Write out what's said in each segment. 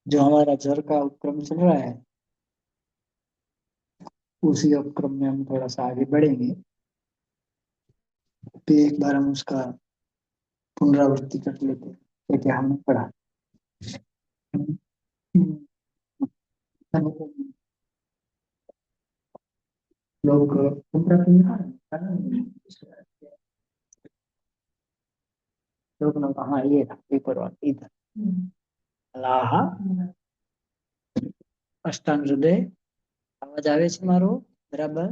जो हमारा जर का उपक्रम चल रहा है, उसी उपक्रम में हम थोड़ा सा आगे बढ़ेंगे। तो एक बार हम उसका पुनरावृत्ति कर लेते हैं, क्या क्या हमने पढ़ा। लोग लोग हाँ ये था पेपर वन इधर। अल्लाह अष्टांग हृदय। आवाज આવે છે મારો बराबर?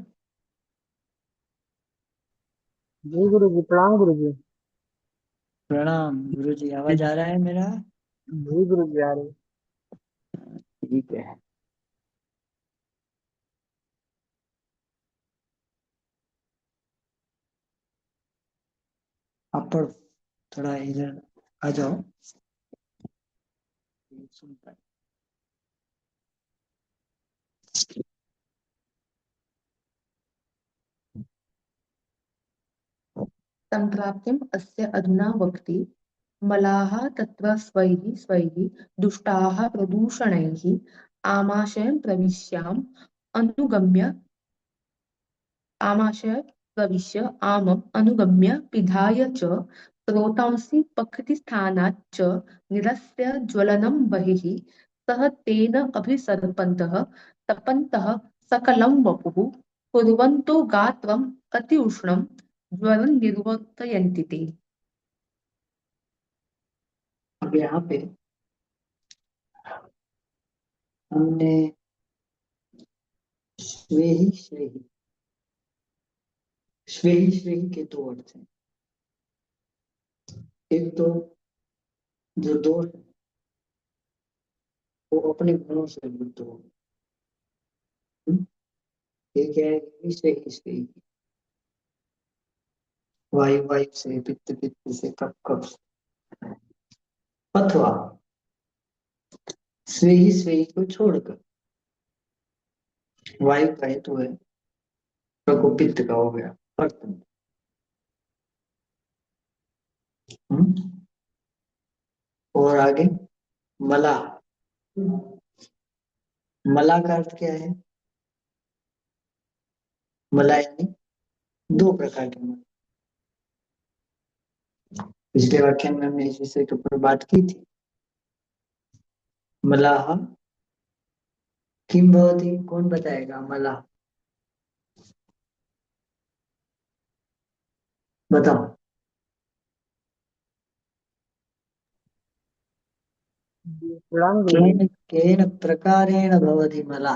जी गुरु जी, प्रणाम गुरु जी। प्रणाम गुरु जी, आवाज आ रहा है मेरा? जी गुरु जी, आ रही। ठीक है। आप पर थोड़ा इधर आ जाओ। सुनता है। सम्प्राप्यम् अस्य अधुना वक्ति मलाः तत्र स्वैः स्वैः दुष्टाः प्रदूषणैः आमाशयं प्रविश्याम् अनुगम्य आमाशय प्रविश्य आमम् अनुगम्य पिधाय च स्रोतांसि पक्तिस्थानात् च निरस्य ज्वलनं बहिः सः तेन अभिसर्पन्तः तपन्तः सकलं वपुः कुर्वन्तो गात्रम् अति उष्णं ज्वलं निर्वर्तयन्ति ते। अब यहाँ पे हमने श्वेही श्वेही श्वेही श्वेही के दो अर्थ हैं। एक तो जो दोष है वो अपने गुणों से युक्त हो। एक है श्वेही श्वेही, वायु वायु से, पित्त पित्त से, कफ कफ से। अथवा स्वेही स्वेही को छोड़कर वायु का हेतु है, प्रकोपित का हो गया वर्तन। और आगे मला। मला का अर्थ क्या है? मला यानी दो प्रकार के मल। पिछले व्याख्यान में हमने इस विषय के ऊपर बात की थी। मलाह किम भवति, कौन बताएगा? मला बताओ। जी, प्रणाम गुरु जी। केन केन प्रकारेण भवति मला?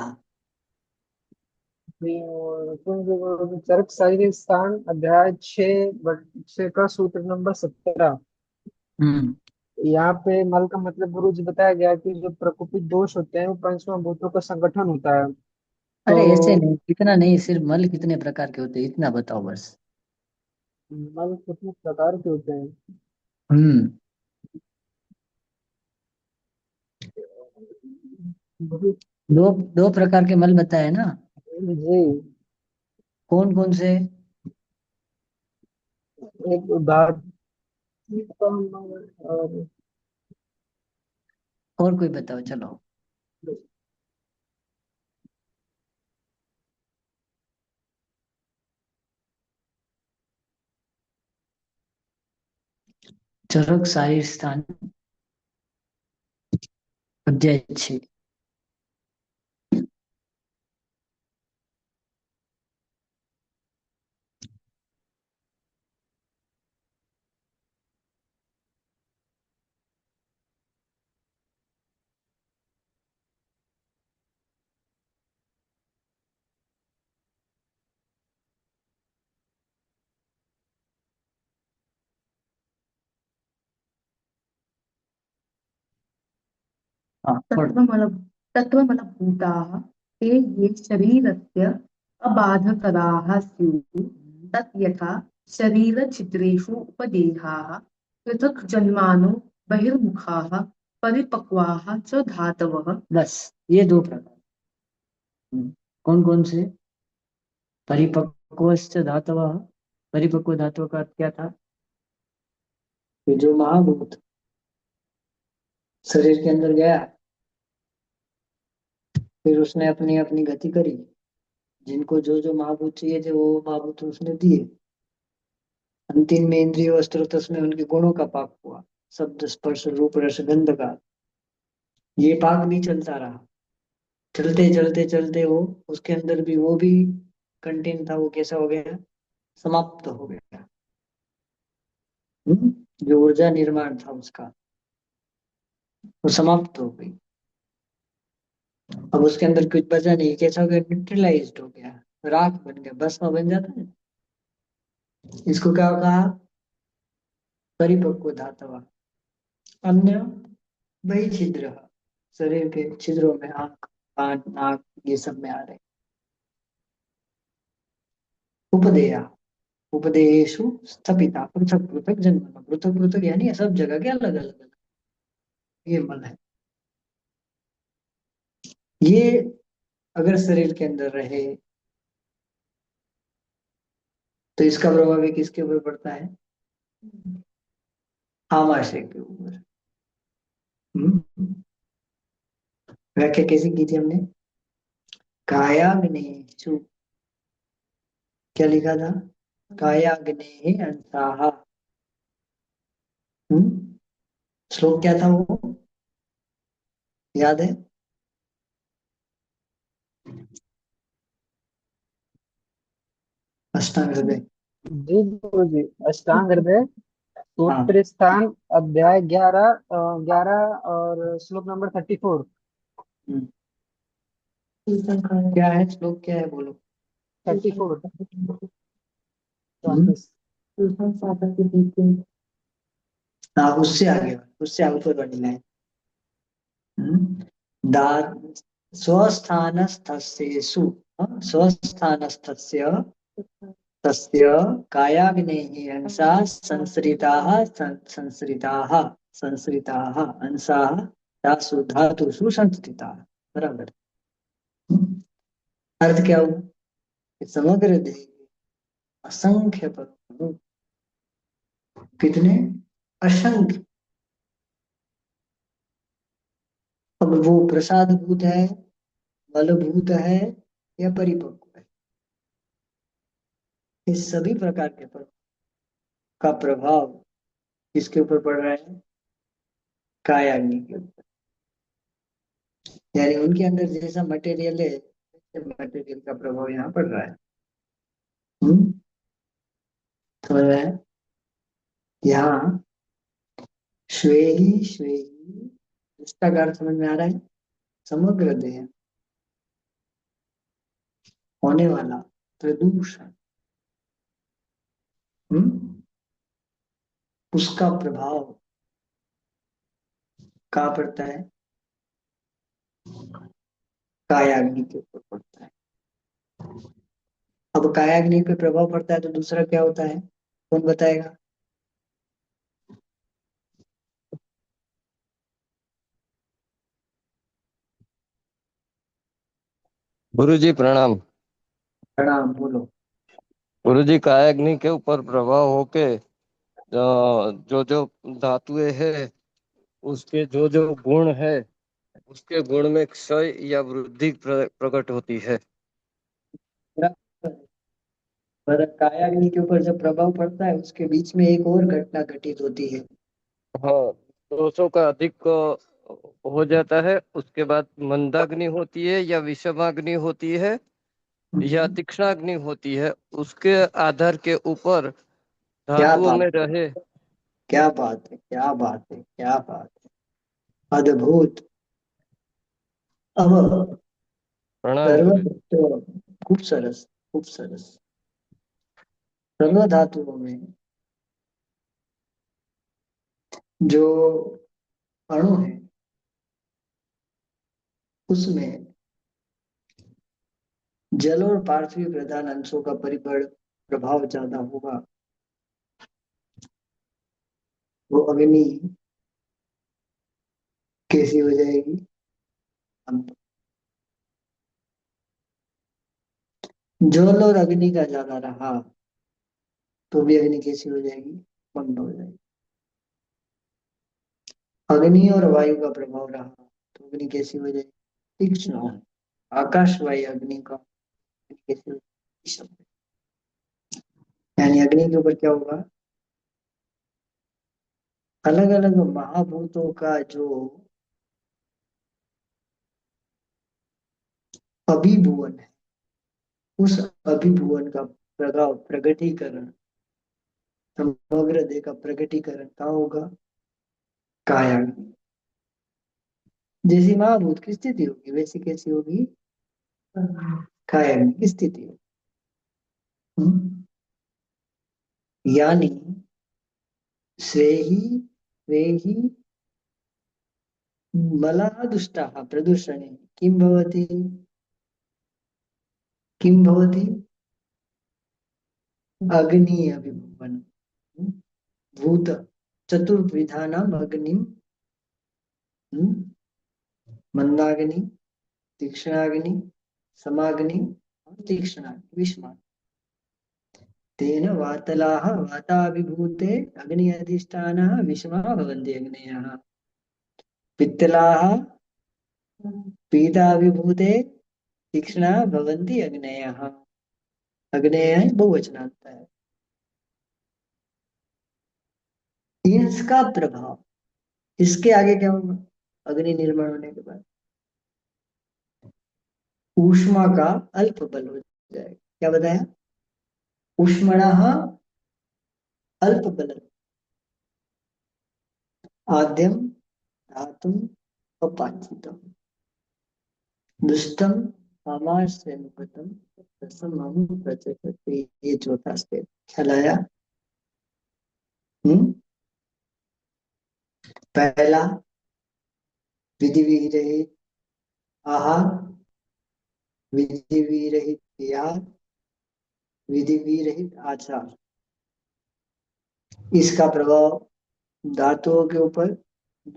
जी, गुरु जी, चरक शारीरिक स्थान अध्याय 6 का सूत्र नंबर 17। हम्म। यहाँ पे मल का मतलब गुरु जी बताया गया कि जो प्रकोपित दोष होते हैं वो पंचमहाभूतों का संगठन होता है। अरे ऐसे तो नहीं, इतना नहीं, सिर्फ मल कितने प्रकार के होते हैं इतना बताओ बस। मल कितने प्रकार के होते हैं? हम्म। गुरु दो दो प्रकार के मल बताए ना? जी, कौन कौन से? एक उदाहरण और और कोई बताओ चलो। चरक शारीर स्थान अध्याय 6। हाँ पढ़ो। तत्त्वमलभूताः ते ये शरीरस्य अबाधकराः स्युः तत् यथा शरीरछिद्रेषु उपदेहाः पृथक् जन्मानो बहिर्मुखाः परिपक्वाः च धातवः। बस ये दो प्रकार। कौन कौन से? परिपक्वश्च धातवः। परिपक्व धातु का अर्थ क्या था? ये जो महाभूत शरीर के अंदर गया फिर उसने अपनी अपनी गति करी, जिनको जो जो महाभूत चाहिए थे वो महाभूत उसने दिए। अंतिम में इंद्रिय वस्त्र तस्में उनके गुणों का पाक हुआ, शब्द स्पर्श रूप रस गंध का। ये पाक भी चलता रहा, चलते चलते चलते वो उसके अंदर भी वो भी कंटेंट था, वो कैसा हो गया, समाप्त हो गया। जो ऊर्जा निर्माण था उसका वो समाप्त हो गई। अब उसके अंदर कुछ बचा नहीं, कैसा हो गया, न्यूट्रलाइज्ड हो गया, राख बन गया, भस्म बन जाता है। इसको क्या कहा, परिपक्व धातव। अन्य वही छिद्र, शरीर के छिद्रों में आंख कान नाक ये सब में आ रहे। उपदेया, उपदेशु स्थपिता पृथक पृथक जन्म, पृथक पृथक यानी सब जगह के अलग अलग, ये मन है। ये अगर शरीर के अंदर रहे तो इसका प्रभाव भी किसके ऊपर पड़ता है, आमाशय के ऊपर। व्याख्या कैसी की थी हमने, कायाग्नेषु, क्या लिखा था, कायाग्ने अंशाः। श्लोक क्या था वो, याद है, अष्टांग हृदय। जी गुरु जी, अष्टांग हृदय हाँ, सूत्र स्थान अध्याय 11, 11 और श्लोक नंबर 34। हम्म, क्या है श्लोक, क्या है बोलो। 34, हम्म, 34। हाँ उससे आगे ऊपर वाली लाइन। दार स्वस्थानस्थस्येषु, स्वस्थानस्थस्य तस्य कायाग्नेः अंशाः संसृताः संसृताः संसृताः अंशाः तासु धातुषु संस्थिताः। बराबर। अर्थ क्या हुआ कि समग्र देह असंख्य परमाणु, कितने, असंख्य। अब वो प्रसाद भूत है, बलभूत है, या परिपक्व है, इस सभी प्रकार के पर का प्रभाव किसके ऊपर पड़ रहा है, कायाग्नि के ऊपर। यानी उनके अंदर जैसा मटेरियल है, मटेरियल का प्रभाव यहाँ पड़ रहा है। समझ रहे हैं, यहाँ श्वेही श्वेही, इसका अर्थ समझ में आ रहा है, समग्र देह होने वाला प्रदूषण, उसका प्रभाव कहाँ पड़ता है, कायाग्नि के ऊपर पड़ता है। अब कायाग्नि पे प्रभाव पड़ता है तो दूसरा क्या होता है, कौन बताएगा। गुरु जी प्रणाम। प्रणाम, बोलो। गुरु जी, कायाग्नि के ऊपर प्रभाव होके जो जो धातुएं है उसके जो जो गुण है उसके गुण में क्षय या वृद्धि प्रकट होती है। पर कायाग्नि के ऊपर जब प्रभाव पड़ता है उसके बीच में एक और घटना घटित होती है। हाँ, दोषों का अधिक हो जाता है। उसके बाद मंदाग्नि होती है या विषमाग्नि होती है या तीक्ष्णाग्नि होती है। उसके आधार के ऊपर क्या धातुओं बात में है, रहे। क्या बात है, क्या बात है, क्या बात है, अद्भुत। अब प्रणाम गुरु जी। सर्व, खूब सरस, खूब सरस। सर्व धातुओं में जो अणु है उसमें जल और पार्थिव प्रधान अंशों का परिबळ प्रभाव ज्यादा होगा। वो अग्नि कैसी हो जाएगी, जल और अग्नि का ज्यादा रहा तो भी अग्नि कैसी हो जाएगी, मंद हो जाएगी। अग्नि और वायु का प्रभाव रहा तो अग्नि कैसी हो जाएगी, तीक्ष्ण हो। आकाश वायु अग्नि का कैसे शब्द, यानी अग्नि के ऊपर क्या होगा, अलग अलग महाभूतों का जो अभिभुवन है, उस अभिभुवन का प्रभाव प्रगटीकरण, समग्र देह का प्रगटीकरण का होगा कायाग्नि। जैसी महाभूत की स्थिति होगी वैसी कैसी होगी, कायाग्नि की स्थिति होगी। यानी स्वेहि वेहि मलः दुष्टाः प्रदूषणे किं भवति, किं भवति, अग्नि अभिभवन भूत चतुर्विधानाम् अग्निं, मंदाग्नि, तीक्ष्णाग्नि, समाग्नि और तीक्ष्णाग्नि विष्मा, तेन वातलाः वाताभिभूते अग्नि अधिष्ठानः विषमा भवन्ति अग्नयः, पित्तलाः पीताभिभूते तीक्ष्णा भवन्ति अग्नयः। अग्नेय बहुवचनांत है। इसका प्रभाव, इसके आगे क्या होगा, अग्नि निर्माण होने के बाद ऊष्मा का अल्प बल हो जाएगा। क्या बताया, ऊष्मणः अल्प बल, आद्यम धातुम अपाचितम दुष्टम आमाशयनुगतम रसमहं प्रचक्षते। ये चौथा स्टेप ख्याल आया। पहला विधि विरहित आहार, विधि विरहित विहार, विधि विरहित आचार, इसका प्रभाव धातुओं के ऊपर।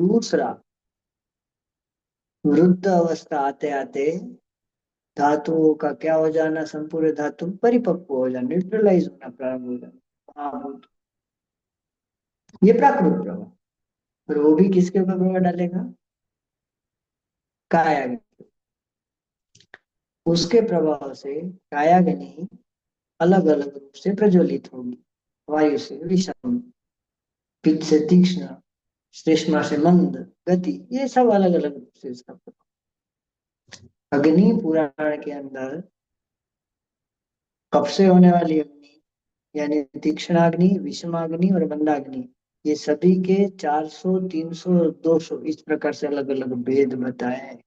दूसरा, वृद्ध अवस्था आते आते धातुओं का क्या हो जाना, संपूर्ण धातु परिपक्व हो जाना, न्यूट्रलाइज होना प्रारंभ हो जाना। हाँ, ये प्राकृत प्रभाव, और वो भी किसके ऊपर प्रभाव डालेगा, कायाग्नि। उसके प्रभाव से कायाग्नि अलग अलग रूप से प्रज्वलित होगी। वायु से विषम, पित्त से तीक्ष्ण, श्लेष्मा से मंद गति, ये सब अलग अलग रूप से इसका प्रभाव। अग्नि पुराण के अंदर कब से होने वाली अग्नि, यानी तीक्ष्णाग्नि, विषमाग्नि और मंदाग्नि, ये सभी के 400, 300, 200 इस प्रकार से अलग अलग भेद बताए हैं।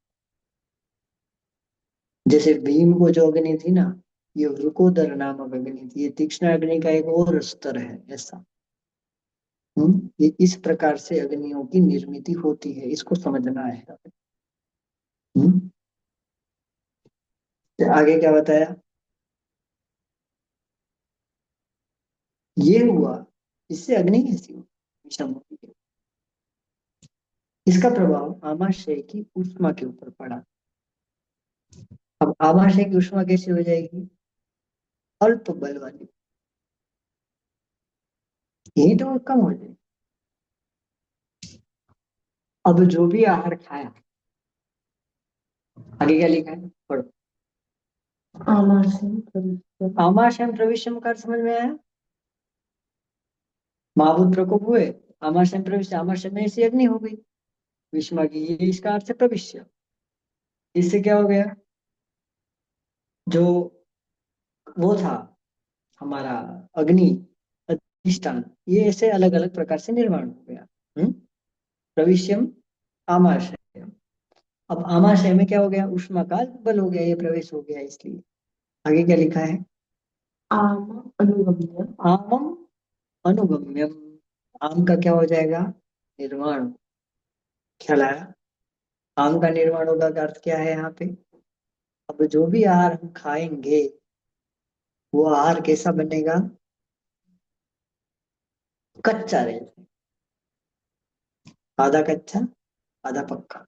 जैसे भीम को जो अग्नि थी ना, ये वृकोदर नामक अग्नि थी, ये तीक्ष्ण अग्नि का एक और स्तर है ऐसा। ये इस प्रकार से अग्नियों की निर्मिति होती है, इसको समझना है। तो आगे क्या बताया, ये हुआ, इससे अग्नि कैसी हुई, विषम होती है। इसका प्रभाव आमाशय की ऊष्मा के ऊपर पड़ा। अब आमाशय की ऊष्मा कैसी हो जाएगी, अल्प बल वाली, यही तो कम हो जाएगी। अब जो भी आहार खाया, आगे क्या लिखा है पढ़ो। आमाशयम प्रविश्यम का समझ में आया, महाभूत प्रकोप हुए, आमाशयम प्रविश्य, आमाशय में ऐसी अग्नि हो गई विषमा की, ये इसका अर्थ है प्रविश्य। इससे क्या हो गया, जो वो था हमारा अग्नि अधिष्ठान, ये ऐसे अलग अलग प्रकार से निर्माण हो गया। प्रविश्यम आमाशय। अब आमाशय में क्या हो गया, ऊष्मा का बल हो गया, ये प्रवेश हो गया। इसलिए आगे क्या लिखा है, आम अनुगम्यम, आमम अनुगम्यम, आम का क्या हो जाएगा, निर्माण। ख्याल आया, आम का निर्माण होगा का अर्थ क्या है यहाँ पे। अब जो भी आहार हम खाएंगे वो आहार कैसा बनेगा, कच्चा रहेगा, आधा कच्चा आधा पक्का।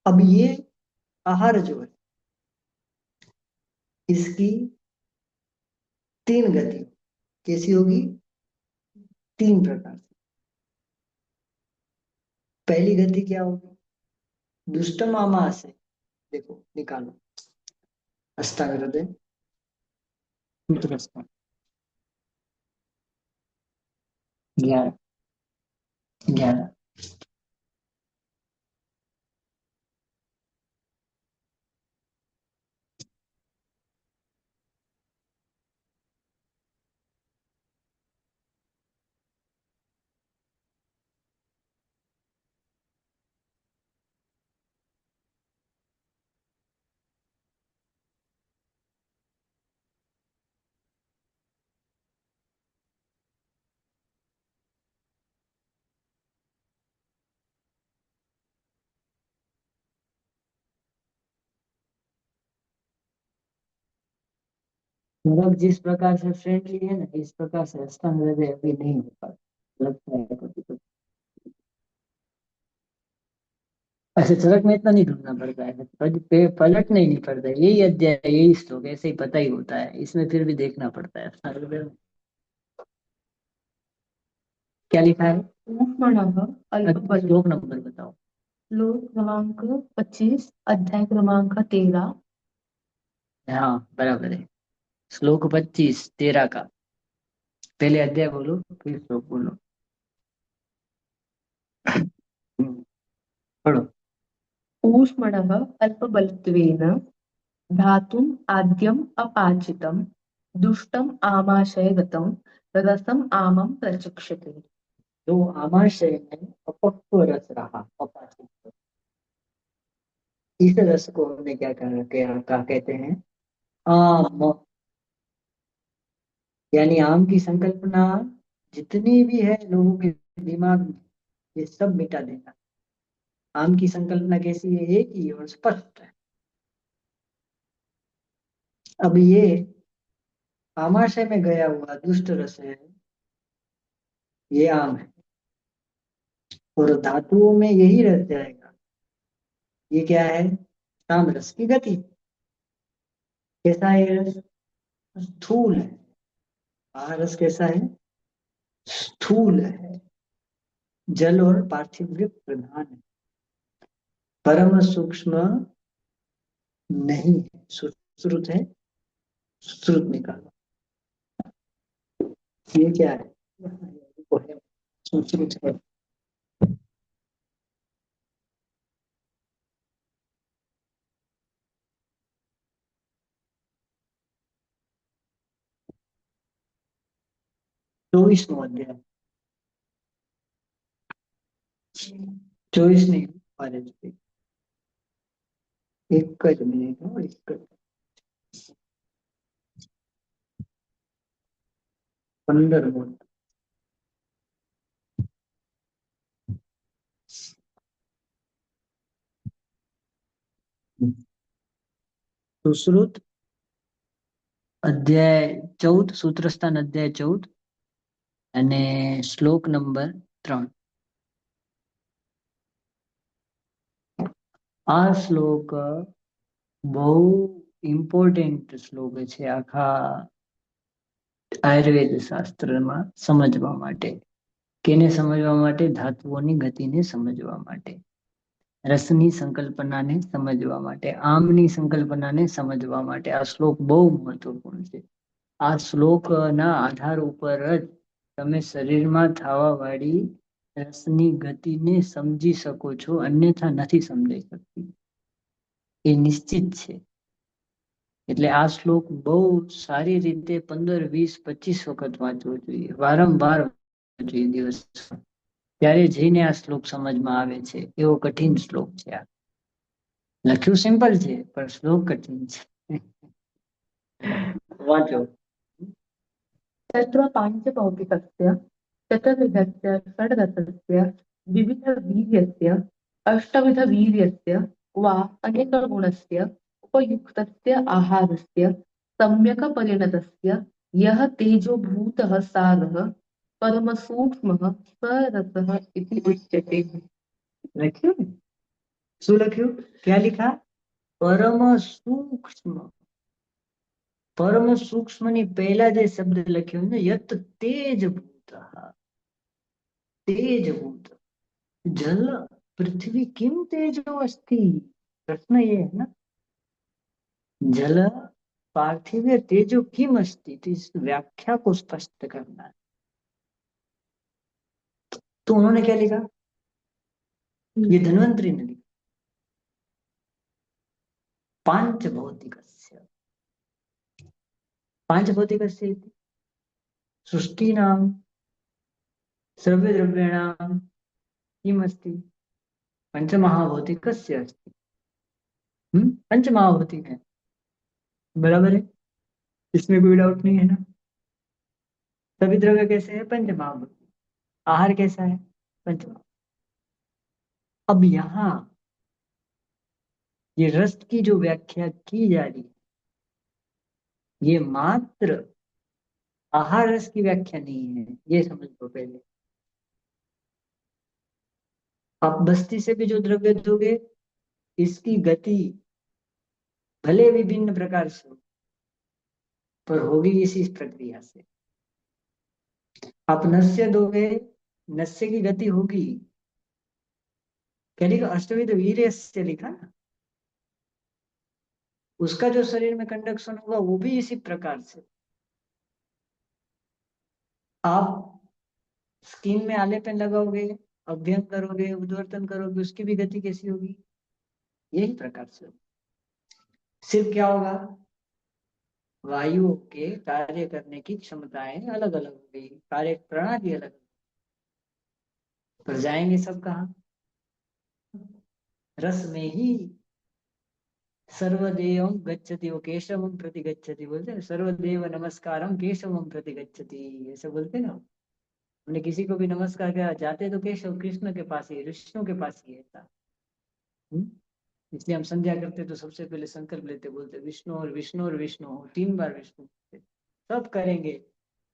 अब ये आहार जो है, इसकी तीन गति कैसी होगी, तीन प्रकार से। पहली गति क्या होगी, दुष्टम आमास है, देखो निकालो, हस्तांग हृदय सूत्रस्थान 11 11। मतलब जिस प्रकार से फ्रेंडली है ना, इस प्रकार से हस्तांग हृदय अभी नहीं हो पाता, लगता है कभी कभी। अच्छा, चरक में इतना नहीं ढूंढना पड़ता है, पलटना ही नहीं पड़ता है, यही अध्याय यही श्लोक ऐसे ही पता ही होता है, इसमें फिर भी देखना पड़ता है हस्तांग हृदय में क्या लिखा है। ऊष्मणः अल्पबल श्लोक नंबर बताओ। श्लोक क्रमांक 25 अध्याय क्रमांक 13। हाँ बराबर है, श्लोक 25 13 का। पहले अध्याय बोलो फिर श्लोक बोलो। पढ़ो। ऊष्मणः अल्पबलत्वेन धातुम् आद्यम् अपाचितं दुष्टम् आमाशयगतं रसम् आमं प्रचक्षते। तो आमाशय में अपक्व रस रहा, अपाचित। इस रस को हमने क्या कहते हैं, आम। यानी आम की संकल्पना जितनी भी है लोगों के दिमाग में, ये सब मिटा देना। आम की संकल्पना कैसी है, एक ही और स्पष्ट है। अब ये आमाशय में गया हुआ दुष्ट रस है, ये आम है, और धातुओं में यही रह जाएगा। ये क्या है, काम रस की गति। कैसा है ये रस, स्थूल है। रस कैसा है, स्थूल है, जल और पार्थिव प्रधान है, परम सूक्ष्म नहीं है, सुश्रुत है। सुश्रुत निकालो, ये क्या है, वो है सुश्रुत है। चौबीसवां अध्याय, 24 नहीं कॉलेज पे, एक मिनट हो, एक 15 मिनट। सुश्रुत અધ્યાય 14, સૂત્રસ્થાન અધ્યાય 14 અને શ્લોક નંબર 3। આ શ્લોક બહુ ઇમ્પોર્ટન્ટ શ્લોક છે આખા આયુર્વેદ શાસ્ત્રમાં સમજવા માટે। કેને સમજવા માટે, ધાતુઓની ગતિને સમજવા માટે, રસની સંકલ્પનાને સમજવા માટે, આમની સંકલ્પનાને સમજવા માટે આ શ્લોક બહુ મહત્વપૂર્ણ છે। આ શ્લોકના આધાર ઉપર જ તમે શરીરમાં થવા વાળી રસની ગતિને સમજી શકો છો, અન્યથા નથી સમજાઈ શકતી, એ નિશ્ચિત છે। એટલે આ શ્લોક બહુ સારી રીતે 15, 20, 25 વખત વાંચવો જોઈએ, વારંવાર વાંચવો જોઈએ દિવસ, ત્યારે જઈને આ શ્લોક સમજમાં આવે છે। એવો કઠિન શ્લોક છે આ, લખ્યું સિમ્પલ છે પણ શ્લોક કઠિન છે। વાંચો। तत्र पाञ्चभौतिकस्य चतुर्विधस्य षड्रसस्य विविधवीर्यस्य अष्टविधवीर्यस्य वा अनेकगुणस्य उपयुक्तस्य आहारस्य सम्यक् परिणतस्य यः तेजोभूतः सारः परमसूक्ष्मः स रसः इति उच्यते। લખ્યું ને, શું લખ્યું, क्या लिखा, પરમ સૂક્ષ્મ। પરમ સૂક્ષ્મ ની પહેલા જે શબ્દ લખ્યો ને, યત તેજભૂત, તેજભૂત, જલ पृथ्वी किम तेजो अस्ति, प्रश्न ये है ना। जल पार्थिव तेजो किम अस्ति, तो इस व्याख्या को स्पष्ट करना है। तो उन्होंने क्या लिखा, ये धन्वंतरी ने लिखा, पांच भौतिकस्य, पांच भौतिकस्य इति सृष्टीनां सर्वद्रव्याणां किम अस्ति, पंचमहाभौतिकस्य अस्ति। पंचमहाभौतिक है, बराबर है, इसमें कोई डाउट नहीं है ना। सभी द्रव्य कैसे है, पंचमहाभौतिक। आहार कैसा है, पंचमहा। अब यहाँ ये रस की जो व्याख्या की जा रही है, ये मात्र आहार रस की व्याख्या नहीं है, ये समझ लो पहले। आप बस्ती से भी जो द्रव्य दोगे, इसकी गति भले विभिन्न प्रकार से हो, पर होगी इसी प्रक्रिया से। आप नस्य दोगे, नस्य की गति होगी, क्या लिखा, अष्टविध वीर्यस्य लिखा ना, उसका जो शरीर में कंडक्शन होगा वो भी इसी प्रकार से। आप स्किन में आलेपन लगाओगे, अभ्यंग करोगे, उद्वर्तन करोगे, उसकी भी गति कैसी होगी, यही प्रकार से होगी। सिर्फ क्या होगा, वायुओं के कार्य करने की क्षमताएं अलग अलग होगी, कार्य प्रणाली अलग, पर जाएंगे सब कहाँ, रस में ही। सर्वदेवं गच्छति, वो केशवम प्रति गच्छति बोलते हैं, सर्वदेव नमस्कारम केशवम प्रति गच्छति, ऐसे बोलते हैं ना। हमने किसी को भी नमस्कार किया, जाते तो केशव कृष्ण के पास ही, विष्णु के पास ही था। इसलिए हम संध्या करते तो सबसे पहले संकल्प लेते, बोलते विष्णु और विष्णु और विष्णु, 3 बार विष्णु सब करेंगे,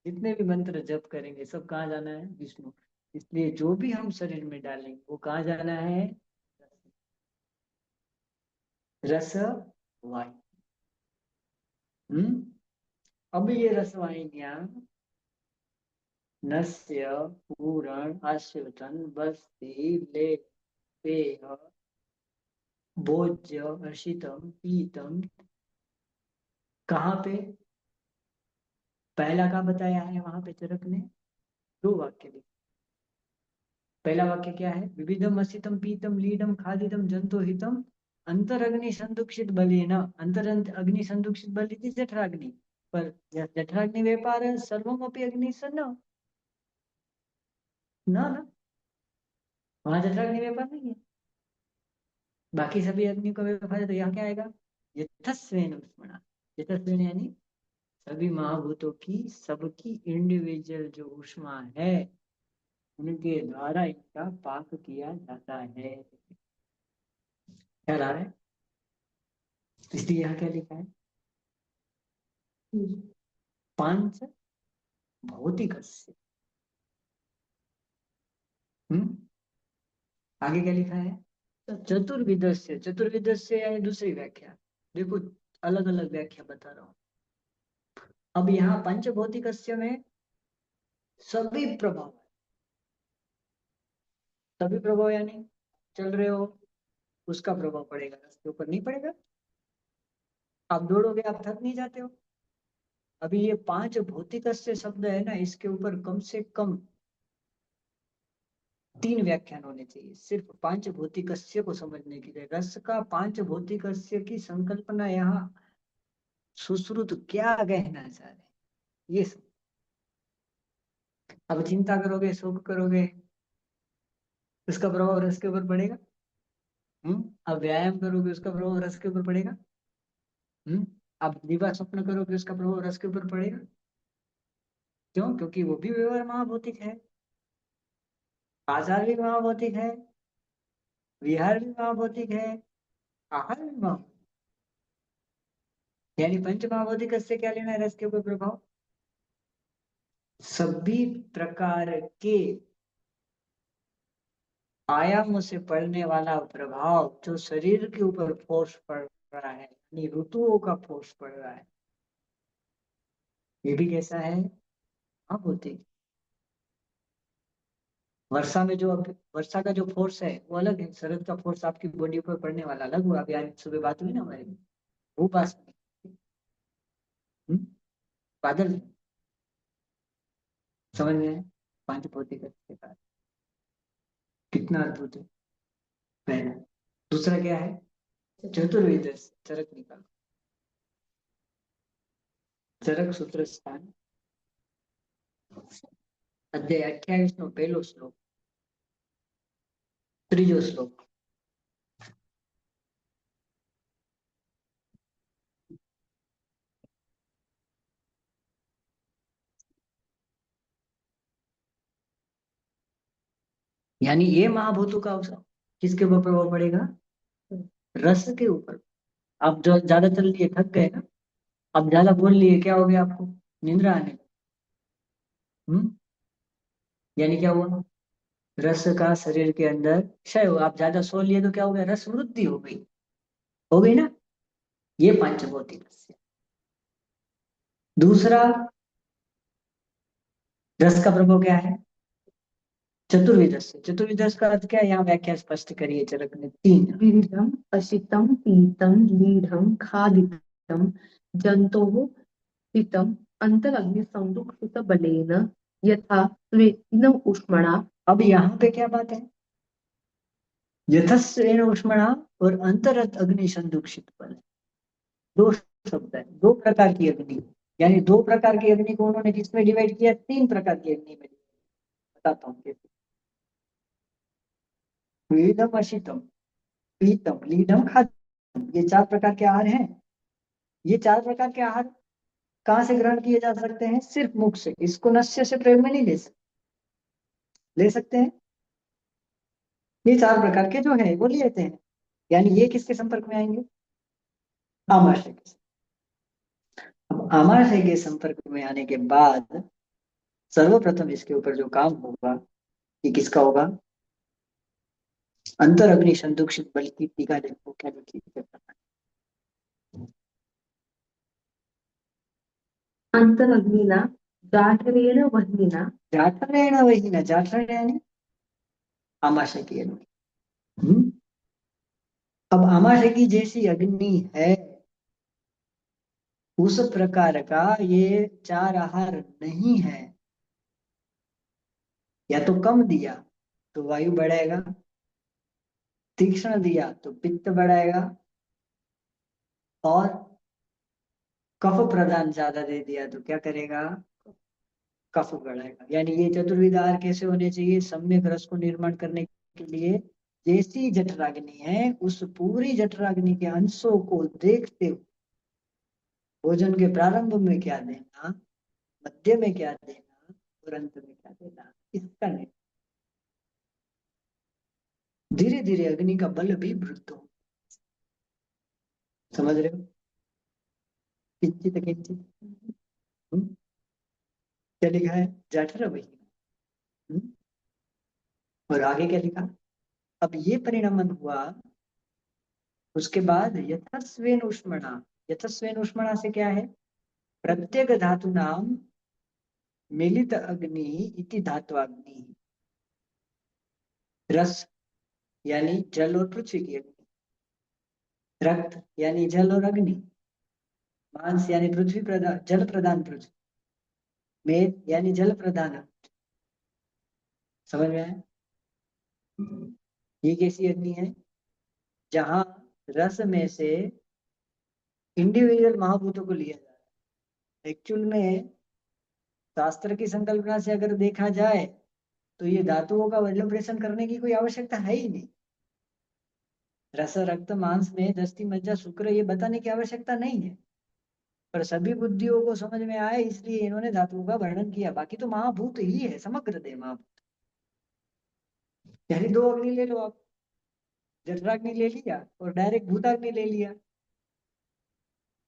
जितने भी मंत्र जप करेंगे सब कहाँ जाना है, विष्णु। इसलिए जो भी हम शरीर में डालेंगे वो कहाँ जाना है, रस वाहिनी। अब ये रसवाहिनियां नस्य, पूरण, आश्रितन, बस्ती, ले, पेय, भोज्य, शीतम, पीतम, कहाँ पे, पहला का बताया है वहां पे चरक ने 2 वाक्य लिखे। पहला वाक्य क्या है, विविधम असितम पीतम लीडम खादितम जंतो हितम अंतरग्नि संदुक्षित बलेन, अंतर अग्नि संदुक्षित बल इति जठराग्नि, पर जठराग्नि व्यापार सर्वमपि अग्नि न ना, वहां जठराग्नि व्यापार नहीं है, बाकी सभी अग्नि का व्यापार है। तो यहाँ क्या आएगा, यथस्वेन उष्मणा, यथस्वेन यानी सभी महाभूतों की, सबकी इंडिविजुअल जो ऊष्मा है, उनके द्वारा इनका पाक किया जाता है। क्या रहा है, इसलिए यहाँ क्या लिखा है, पांच भौतिक। आगे क्या लिखा है, चतुर्विधस्य, चतुर्विधस्य यानी दूसरी व्याख्या। देखो अलग अलग व्याख्या बता रहा हूं। अब यहाँ पंच भौतिकस्य में सभी प्रभाव, सभी प्रभाव यानी चल रहे हो उसका प्रभाव पड़ेगा, रस ऊपर नहीं पड़ेगा। आप दौड़ोगे, आप थक नहीं जाते हो। अभी ये पांच भौतिकस्य शब्द है ना, इसके ऊपर कम से कम 3 व्याख्यान होने चाहिए, सिर्फ पांच भौतिकस्य को समझने के लिए। रस का पांच भौतिकस्य की संकल्पना यहाँ सुश्रुत क्या कहना चाह रहे, ये सब। अब चिंता करोगे, शोक करोगे, उसका प्रभाव रस के ऊपर पड़ेगा। अब व्यायाम करोगे, उसका प्रभाव रस के ऊपर पड़ेगा। अब दिवा स्वप्न करोगे, उसका प्रभाव रस के ऊपर पड़ेगा। क्यों, क्योंकि वो भी व्यवहार महाभौतिक है, आचार भी महाभौतिक है, विहार भी महाभौतिक है, आहार भी महाभौतिक। यानी पंच महाभौतिक से क्या लेना है, रस के ऊपर प्रभाव। सभी प्रकार के आयामों से पड़ने वाला प्रभाव जो शरीर के ऊपर फोर्स पड़ रहा है, यानी ऋतुओं का फोर्स पड़ रहा है, ये भी कैसा है, महाभौतिक। वर्षा में जो वर्षा का जो फोर्स है वो अलग है, शरद का फोर्स आपकी बॉडी पर पड़ने वाला अलग हुआ। अभी आज सुबह बात हुई ना हमारी, वो पास बादल है। समझ में है? पांच भौतिक के कारण कितना अद्भुत है। पहला, दूसरा क्या है? चतुर्विद चरक निकालो। चरक सूत्र स्थान अध्याय 28 નો પહેલો શ્લોક, ત્રીજો શ્લોક। यानी ये महाभूतों का अवसर किसके ऊपर प्रभाव पड़ेगा? रस के ऊपर। आप जो ज्यादा चल लिए थक गए ना, आप ज्यादा बोल लिए, क्या हो गया आपको? निंद्रा आने लगी। यानी क्या हुआ? रस का शरीर के अंदर क्षय हुआ। आप ज्यादा सो लिए तो क्या हो गया? रस वृद्धि हो गई ना। ये पंचभौतिक रस है। दूसरा, रस का प्रभाव क्या है? चतुर्विध रस। चतुर्विध रस का अर्थ क्या है? यहाँ व्याख्या स्पष्ट करिए चरक ने। 3 विविधम अशितम पीतम लीढम खादितम जंतोः पितम अंतरग्नि संदुक्षित बलेन यथा स्वेन ऊष्मणा। अब यहाँ पे क्या बात है? यथस्वेन ऊष्मणा और अंतरत अग्नि संदुक्षित बल, दो शब्द है। दो प्रकार की अग्नि, यानी दो प्रकार की अग्नि को उन्होंने किसमें डिवाइड किया? 3 प्रकार की अग्नि में। बताता हूँ कैसे। विविधम अशितम पीतम लीढम खादितम, ये 4 प्रकार के आहार हैं। ये 4 प्रकार के आहार कहाँ से ग्रहण किए जा सकते हैं? सिर्फ मुख से। इसको नस्य से प्रयोग में नहीं ले सकते हैं। ये 4 प्रकार के जो है वो ले लेते हैं। यानी ये किसके संपर्क में आएंगे? आमाशय के। अब आमाशय के संपर्क में आने के बाद सर्वप्रथम इसके ऊपर जो काम होगा, ये किसका होगा? अंतर अग्नि संदुक्षित बल की टीका देखो क्या लिखी है। अंतरग्निना जाठरेण वह्निना। जाठरेण वह्निना, जाठर यानी आमाशय की अग्नि। अब आमाशय की जैसी अग्नि है, उस प्रकार का ये 4 आहार नहीं है। या तो कम दिया तो वायु बढ़ाएगा, तीक्ष्ण दिया तो पित्त बढ़ाएगा, और कफ प्रदान ज्यादा दे दिया तो क्या करेगा? कफ बढ़ाएगा। यानी ये चतुर्विध आहार कैसे होने चाहिए? सम्यक रस को निर्माण करने के लिए जैसी जठराग्नि है, उस पूरी जठराग्नि के अंशों को देखते हुए भोजन के प्रारंभ में क्या देना, मध्य में क्या देना और अंत में क्या देना, इसका नहीं। धीरे धीरे अग्नि का बल भी वृद्ध हो। समझ रहे हो? किंचित किंचित। क्या लिखा है? जठर वही। और आगे क्या लिखा? अब ये परिणमन हुआ, उसके बाद यथस्वेन ऊष्मणा। यथस्वेन ऊष्मणा से क्या है? प्रत्येक धातु नाम मिलित अग्नि इति धात्वाग्नि। रस यानी जल और पृथ्वी की अग्नि, रक्त यानी जल और अग्नि, मांस यानी पृथ्वी प्रधान जल प्रधान पृथ्वी, मेद यानी जल प्रधान। समझ में आया? ये कैसी अग्नि है? जहां रस में से इंडिविजुअल महाभूतों को लिया जा रहा है। एक्चुअल में शास्त्र की संकल्पना से अगर देखा जाए तो ये धातुओं का वैल्यूब्रेशन करने की कोई आवश्यकता है ही नहीं। रस रक्त मांस में दस्ती मज्जा शुक्र ये बताने की आवश्यकता नहीं है, पर सभी बुद्धियों को समझ में आए इसलिए इन्होंने धातुओं का वर्णन किया। बाकी तो महाभूत ही है, समग्र देह महाभूत। यानी 2 अग्नि ले लो आप, जठराग्नि ले लिया और डायरेक्ट भूताग्नि ले लिया।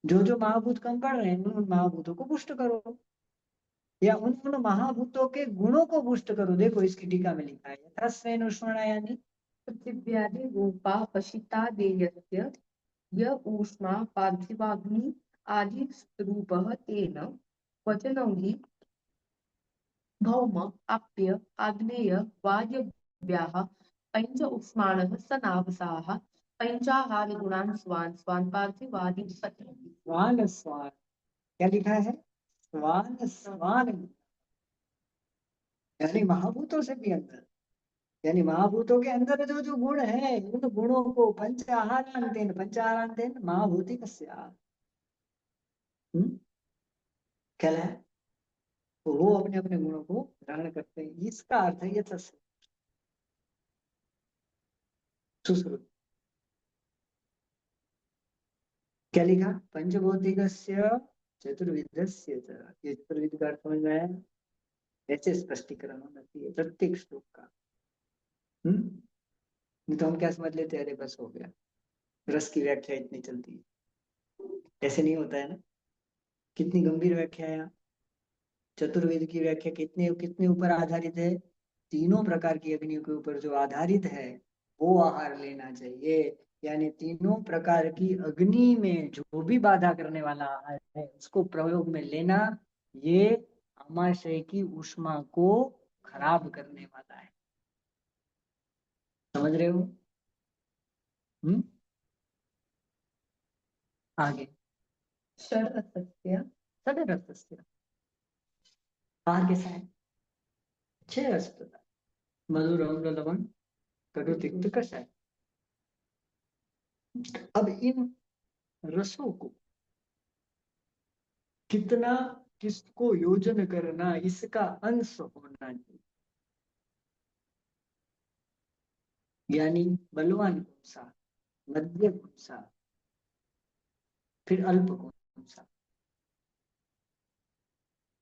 जो जो महाभूत कम पड़ रहे हैं उन महाभूतों को पुष्ट करो, या उन महाभूतों के गुणों को पुष्ट करो। देखो इसकी टीका में लिखा है यथास्वेन ऊष्मणा, यानी पृथिव्यादि रूपा पशिता देयस्य य ऊष्मा पार्थिवाग्नि आदि रूपः तेन वचनौघि भौम आप्य आग्नेय वायव्याः पञ्च उष्माणः सनावसाः पञ्चाहार गुणान् स्वान् स्वान् पार्थिवादि स्वान स्वान, क्या लिखा है? स्वान स्वान, यानी महाभूतों से भी अंदर, यानी महाभूतों के अंदर जो जो गुण है उन गुणों को पंचाहारांतेन महाभूति कस्या क्या है, तो वो अपने अपने गुणों को ग्रहण करते हैं। इसका अर्थ है ये सुश्रुत। क्या लिखा? पंचभौतिकस्य चतुर्विधस्य च, ये चतुर्विध का अर्थ समझ में आया? ऐसे स्पष्टीकरण होना चाहिए प्रत्येक श्लोक का। नहीं तो हम क्या समझ लेते हैं, अरे बस हो गया, रस की व्याख्या इतनी चलती है। ऐसे नहीं होता है ना, कितनी गंभीर व्याख्या है यहाँ। चतुर्वेद की व्याख्या कितने कितने ऊपर आधारित है? तीनों प्रकार की अग्नियों के ऊपर जो आधारित है वो आहार लेना चाहिए। यानी तीनों प्रकार की अग्नि में जो भी बाधा करने वाला आहार है उसको प्रयोग में लेना, ये आमाशय की ऊष्मा को खराब करने वाला है। समझ रहे हो? आगे षड्रसस्य षड्रसस्य आहार कैसा है? 6 रस पदार्थ, मधुर, अम्ल, लवण, कटु, तिक्त, कषाय। अब इन रसों को कितना किसको योजन करना, इसका अंश होना चाहिए। यानी बलवान कौन सा, मध्य कौन सा, फिर अल्प कौन सा।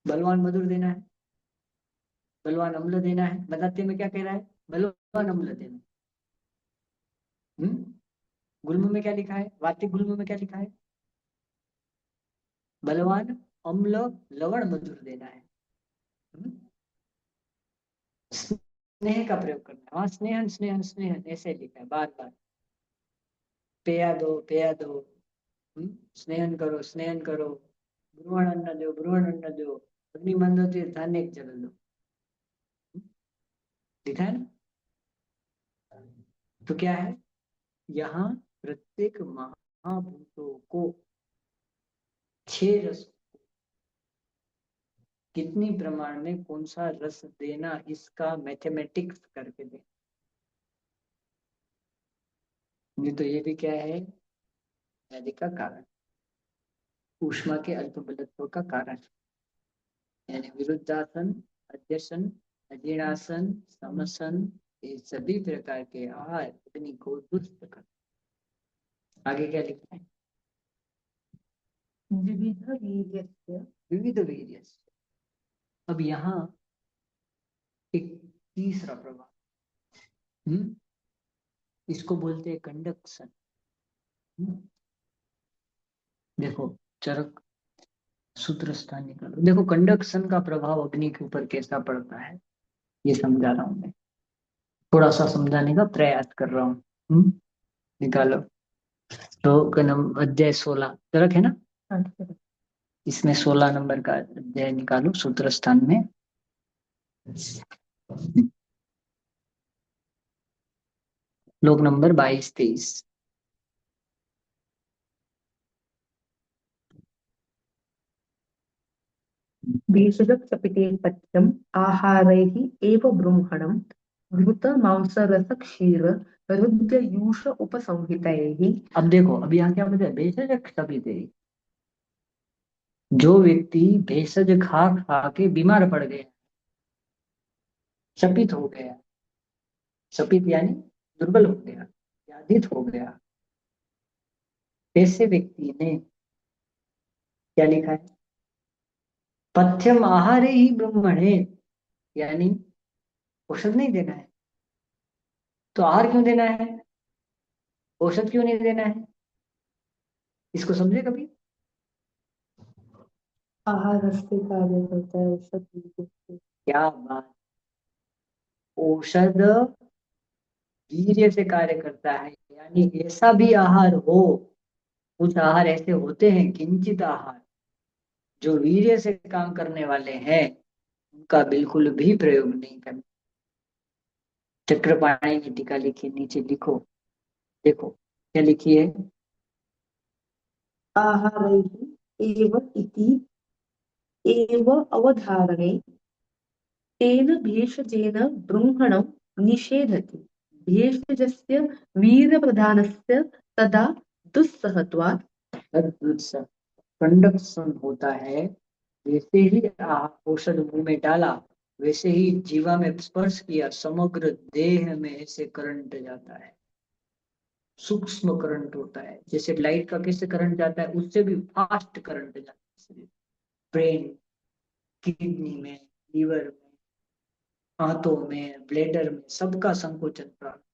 बलवान मधुर देना है, बलवान अम्ल देना है। बताते में क्या कह रहा है? बलवान अम्ल देना। गुल्म में क्या लिखा है? वातिक गुल्म में क्या लिखा है? बलवान अम्ल लवण मधुर देना है। स्नेह का प्रयोग करना है। वहां स्नेहन स्नेहन स्नेहन ऐसे लिखा है बार बार। पेया दो पेया दो, स्नेहन करो स्नेहन करो, ब्रुवण अन्न दो ब्रुवण अन्न दो, अग्नि मंद होती है धान्य जल दो। लिखा है ना? तो क्या है यहाँ? प्रत्येक महाभूतों को 6 रस, कितनी प्रमाण में कौन सा रस देना, इसका मैथमेटिक्स करके दे। नहीं तो ये भी क्या है? व्याधि का कारण, ऊष्मा के अल्प बलत्व का कारण। यानी विरुद्धासन, अध्यसन, अजीर्णासन, समसन, ये सभी प्रकार के आहार अग्नि को दुष्ट कर। आगे क्या लिखा है? विविध वीर्यस्य विविध वीर्य। अब यहाँ एक तीसरा प्रभाव, इसको बोलते हैं कंडक्शन। देखो चरक सूत्र स्थान निकालो। देखो कंडक्शन का प्रभाव अग्नि के ऊपर कैसा पड़ता है, ये समझा रहा हूं मैं, थोड़ा सा समझाने का प्रयास कर रहा हूँ। निकालो तो अध्याय 16 चरक है ना, इसमें 16 नंबर का अध्याय निकालो सूत्र स्थान में। श्लोक नंबर 22-23। भेषजक्षपिते पथ्यम् आहारैः एव ब्रूमणम् घृत मांसरस क्षीर रुद्रयूष उपसंहितैः। अब देखो, अब यहाँ क्या बताया? भेषज क्षपिते, जो व्यक्ति भेषज खा खा के बीमार पड़ गया, शपित हो गया, शपित यानी दुर्बल हो गया, व्याधित हो गया, ऐसे व्यक्ति ने क्या लिखा है? पथ्यम आहारे ही ब्रह्मणे, यानी औषध नहीं देना है। तो आहार क्यों देना है, औषध क्यों नहीं देना है? इसको समझे कभी? आहार रस्ते कार्य करता है, औषध क्या बात! औषध वीर्य से कार्य करता है, यानी ऐसा भी आहार हो, कुछ आहार ऐसे होते हैं किंचित आहार जो वीर्य से काम करने वाले हैं, उनका बिल्कुल भी प्रयोग नहीं करना। चक्रपाणि ने टीका लिखी, नीचे लिखो, देखो क्या लिखी है। आहारैः एव इति एव अवधारणे तेन भेषजेन बृंहणं निषेधति। भेषजस्य वीर्यप्रधानस्य तदा दुस्सहत्वात् कंडक्शन होता है, वैसे ही औषध मुंह में डाला, वैसे ही जीवा में स्पर्श किया, समग्र देह में ऐसे करंट जाता है, सूक्ष्म करंट होता है। जैसे लाइट का कैसे करंट जाता है, उससे भी फास्ट करंट जाता है। ब्रेन, किडनी में, लीवर में, हाथों में, ब्लेडर में, सबका संकोचन प्राप्त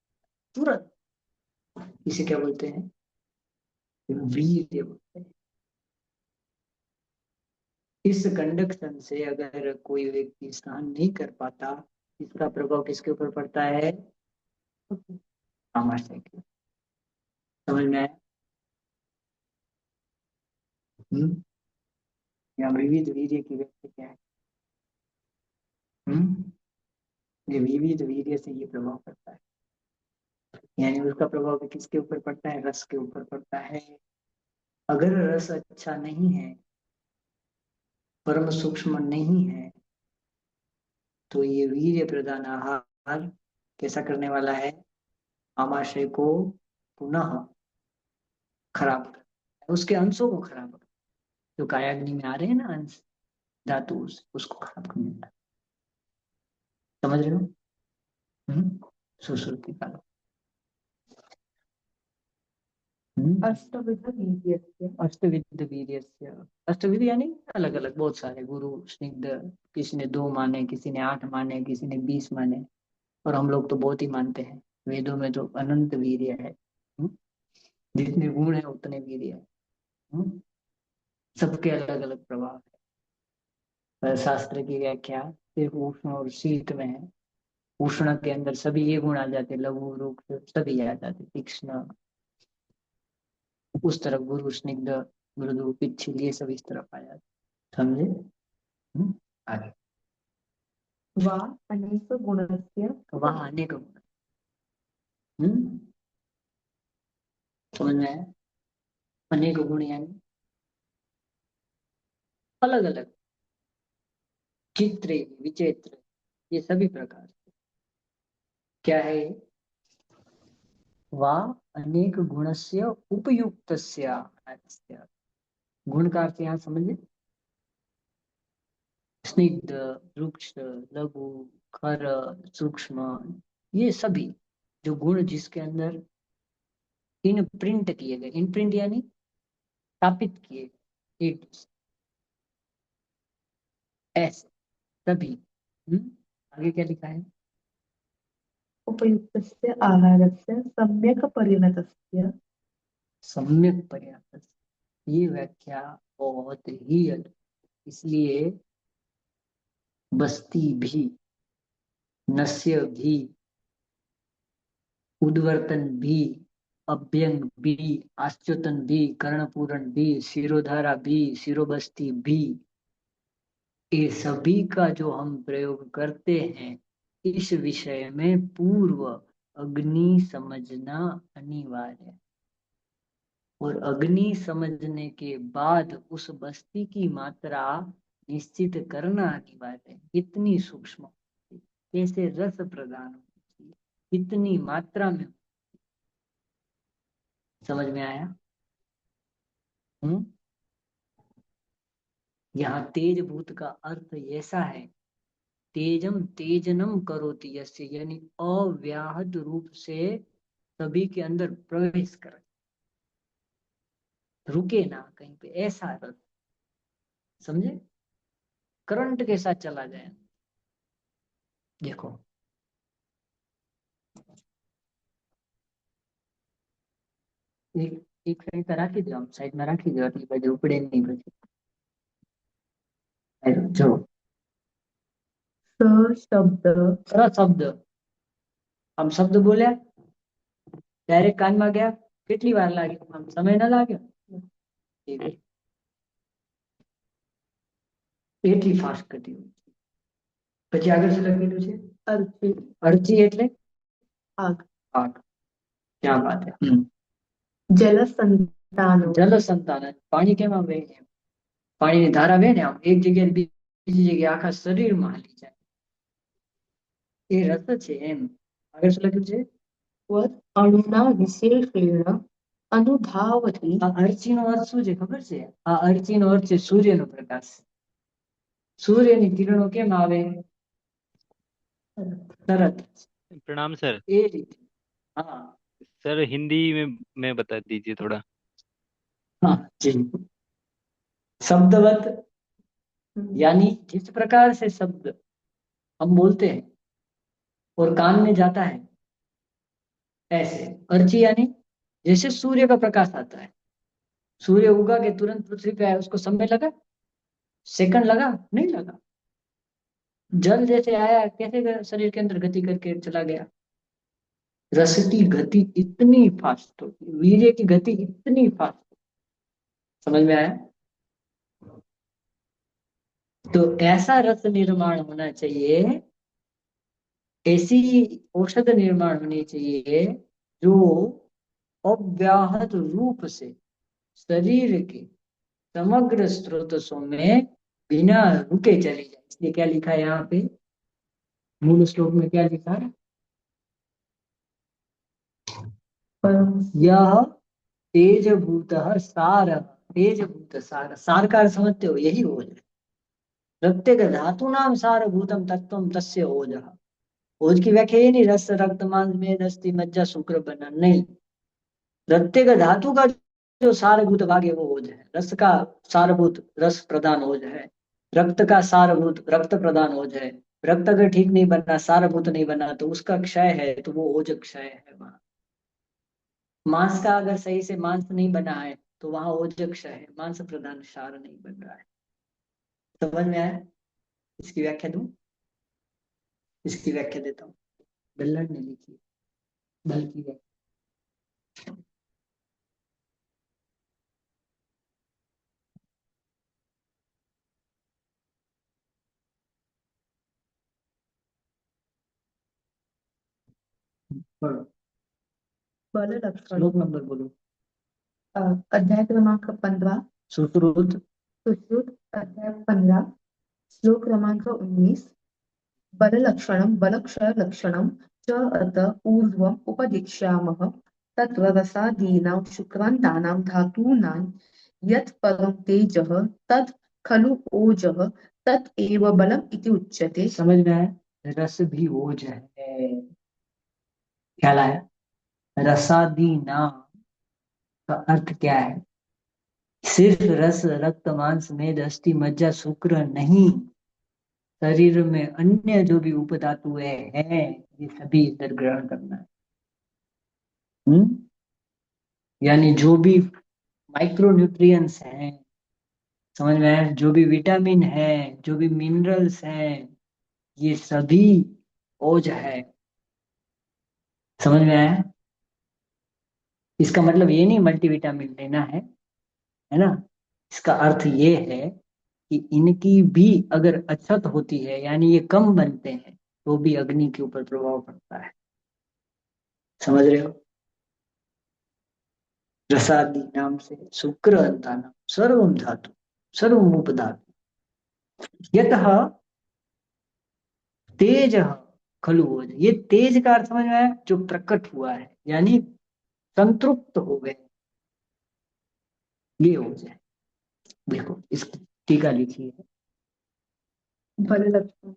तुरंत। इसे क्या बोलते हैं, वीर्य बोलते हैं। इस कंडक्शन से अगर कोई व्यक्ति स्नान नहीं कर पाता, इसका प्रभाव किसके ऊपर पड़ता है, आमाशय के। समझ में आया? या विविध वीर्य की व्यक्ति क्या है। ये विविध वीर्य से ये प्रभाव पड़ता है, यानी उसका प्रभाव भी किसके ऊपर पड़ता है, रस के ऊपर पड़ता है। अगर रस अच्छा नहीं है, परम सूक्ष्म नहीं है, तो ये वीर्य प्रधान आहार कैसा करने वाला है, आमाशय को पुनः खराब कर, उसके अंशों को खराब कर, जो कायाग्नि में आ रहे हैं ना अंश, धातु, उसको खराब करने वाला। समझ रहे हो? सुश्रुति काल। अष्टविधवीर्यस्य अष्टविध वीर्यस्य, अष्टविध यानी अलग अलग बहुत सारे, गुरु स्निग्ध, किसी ने 2 माने, किसी ने 8 माने, किसी ने 20 माने, और हम लोग तो बहुत ही मानते हैं। वेदों में तो अनंत वीर्य है। जितने गुण है उतने वीर्य है। सबके अलग अलग प्रभाव है। शास्त्र की व्याख्या सिर्फ उष्ण और शीत में है। उष्ण के अंदर सभी ये गुण आ जाते, लघु, रुक्ष सभी आ जाते, तीक्ष्ण, उस तरफ गुरु स्निग्ध, मृदु, पिच्छिल, ये सब इस तरफ आ जाते। समझे? आगे। वा अनेकगुणस्य वहां अनेक गुण। समझ में आया? अनेक गुण यानी अलग अलग, चित्र, विचित्र, ये सभी प्रकार से क्या है, वा अनेक गुणस्य उपयुक्तस्य आहारस्य। गुण का अर्थ यहाँ समझे, स्निग्ध, रुक्ष, लघु, खर, सूक्ष्म, ये सभी जो गुण जिसके अंदर इन प्रिंट किए गए, इन प्रिंट यानी स्थापित किए गए, ऐसे सभी। आगे क्या लिखा है, उपयुक्तस्य आहारस्य सम्यक् परिणतस्य सम्यक पर्याप्त, ये व्याख्या बहुत ही अलग। इसलिए बस्ती भी, नस्य भी, उद्वर्तन भी, अभ्यंग भी, आश्चोतन भी, कर्णपूरण भी, शिरोधारा भी, शिरोबस्ती भी, ये सभी का जो हम प्रयोग करते हैं, इस विषय में पूर्व अग्नि समझना अनिवार्य है। और अग्नि समझने के बाद उस बस्ती की मात्रा निश्चित करना अनिवार्य है। इतनी सूक्ष्म, कैसे रस प्रदान होती है, कितनी मात्रा में। समझ में आया? यहाँ तेज भूत का अर्थ ऐसा है, तेजम तेजनम करोति यस्य, यानी अव्याहत रूप से सभी के अंदर प्रवेश कर, रुके ना कहीं पे, ऐसा रस। समझे? करंट के साथ चला जाए। देखो एक साइड पर રાખી દો, साइड में રાખી दो, એટલે પછી ઉપડે नहीं પછી। जो शब्द शब्द, हम शब्द बोले, डायरेक्ट कान में गया, કેટલી વાર લાગે, આમ સમય ન લાગ્યો, એટલી ફાસ્ટ ગતિ હોય। પછી આગળ શું લખેલું છે? अर्ची અર્ચી એટલે आग આગ. क्या बात है. जल संतानो જલ સંતાન, પાણી કેમ આમ વહે છે? પાણીની ધારા વહે ને આમ એક જગ્યાએ બીજી જગ્યાએ આખા શરીરમાં હાલી જાય. એ રસ છે એમ. આગળ શું લખ્યું છે? वर अणुना विशेषेण अनुधावति આ અર્ચીનો અર્થ શું છે ખબર છે? આ અર્ચીનો અર્થ છે સૂર્યનો પ્રકાશ. સૂર્યની કિરણો કેમ આવે? તરત. प्रणाम सर। એ રીતે. હા सर हिंदी में बता दीजिए थोड़ा। हाँ जी. शब्दवत यानी जिस प्रकार से शब्द हम बोलते हैं और कान में जाता है, ऐसे अर्ची यानी जैसे सूर्य का प्रकाश आता है, सूर्य उगा के तुरंत पृथ्वी पे आया, उसको समय लगा? सेकंड लगा? नहीं लगा. जल जैसे आया कैसे शरीर के अंदर गति करके चला गया. रस की गति इतनी फास्ट होती, वीर्य की गति इतनी फास्ट. समझ में आया? तो ऐसा रस निर्माण होना चाहिए, ऐसी औषध निर्माण होनी चाहिए जो अव्याहत रूप से शरीर के समग्र स्रोतों में बिना रुके चली जाए. इसलिए क्या लिखा है यहाँ पे मूल श्लोक में? क्या लिखा है? यह तेजभूत सार. तेजभूत सार, सार का अर्थ समझते हो? यही ओज है. प्रत्येक धातु नाम सारभूतम तत्वम तस्य ओज. ओज की व्याख्या ये नहीं रस रक्त मांस मेद अस्थि मज्जा शुक्र बना, नहीं. प्रत्येक धातु का जो सारभूत भाग है वो ओज है. रस का सारभूत रस प्रधान ओज है. रक्त का सारभूत रक्त प्रधान ओज है. रक्त अगर ठीक नहीं बना, सारभूत नहीं बना, तो उसका क्षय है, तो वो ओज क्षय है. वहां मांस का अगर सही से मांस नहीं बना है तो वहां ओज क्षय है, मांस प्रधान सार नहीं बन रहा है. समझ में आया? इसकी व्याख्या दूं? इसकी व्याख्या देता हूँ. बल्लड़ ने लिखी है, बल की व्याख्या. पढ़ो. बल लक्षण श्लोक नंबर बोलो. अध्याय क्रमांक 15 सुश्रुत सुश्रुत अध्याय 15 श्लोक क्रमांक 19 बल लक्षणम बलक्षय लक्षणम च अत ऊर्ध्वम उपदिक्ष्यामः तत्र रसादीनां शुक्रान्तानां धातूनां यत् परं तेजः तत् खलु ओजः तत् एव बलम् इति उच्यते. समझ में आया? रस भी ओज है. ख्याल आया? रसादी नाम का अर्थ क्या है? सिर्फ रस रक्त मांस मेद अस्थि मज्जा शुक्र नहीं, शरीर में अन्य जो भी उपधातुएं हैं ये सभी इधर ग्रहण करना है. यानी जो भी माइक्रो न्यूट्रिएंट्स हैं, समझ में आया? जो भी विटामिन है, जो भी मिनरल्स हैं, ये सभी ओज है. समझ में आया? इसका मतलब ये नहीं मल्टीविटामिन लेना है ना. इसका अर्थ ये है कि इनकी भी अगर अछत होती है, यानी ये कम बनते हैं, तो भी अग्नि के ऊपर प्रभाव पड़ता है. समझ रहे हो? रसादि नाम से शुक्र अंतानाम सर्वम धातु सर्वम उपधातु यतः तेज खलु ओज. ये तेज का अर्थ समझ में आया? जो प्रकट हुआ है, यानी संतृप्त हो गए, ये ओज है. देखो इसकी टीका लिखी है. बललक्षणं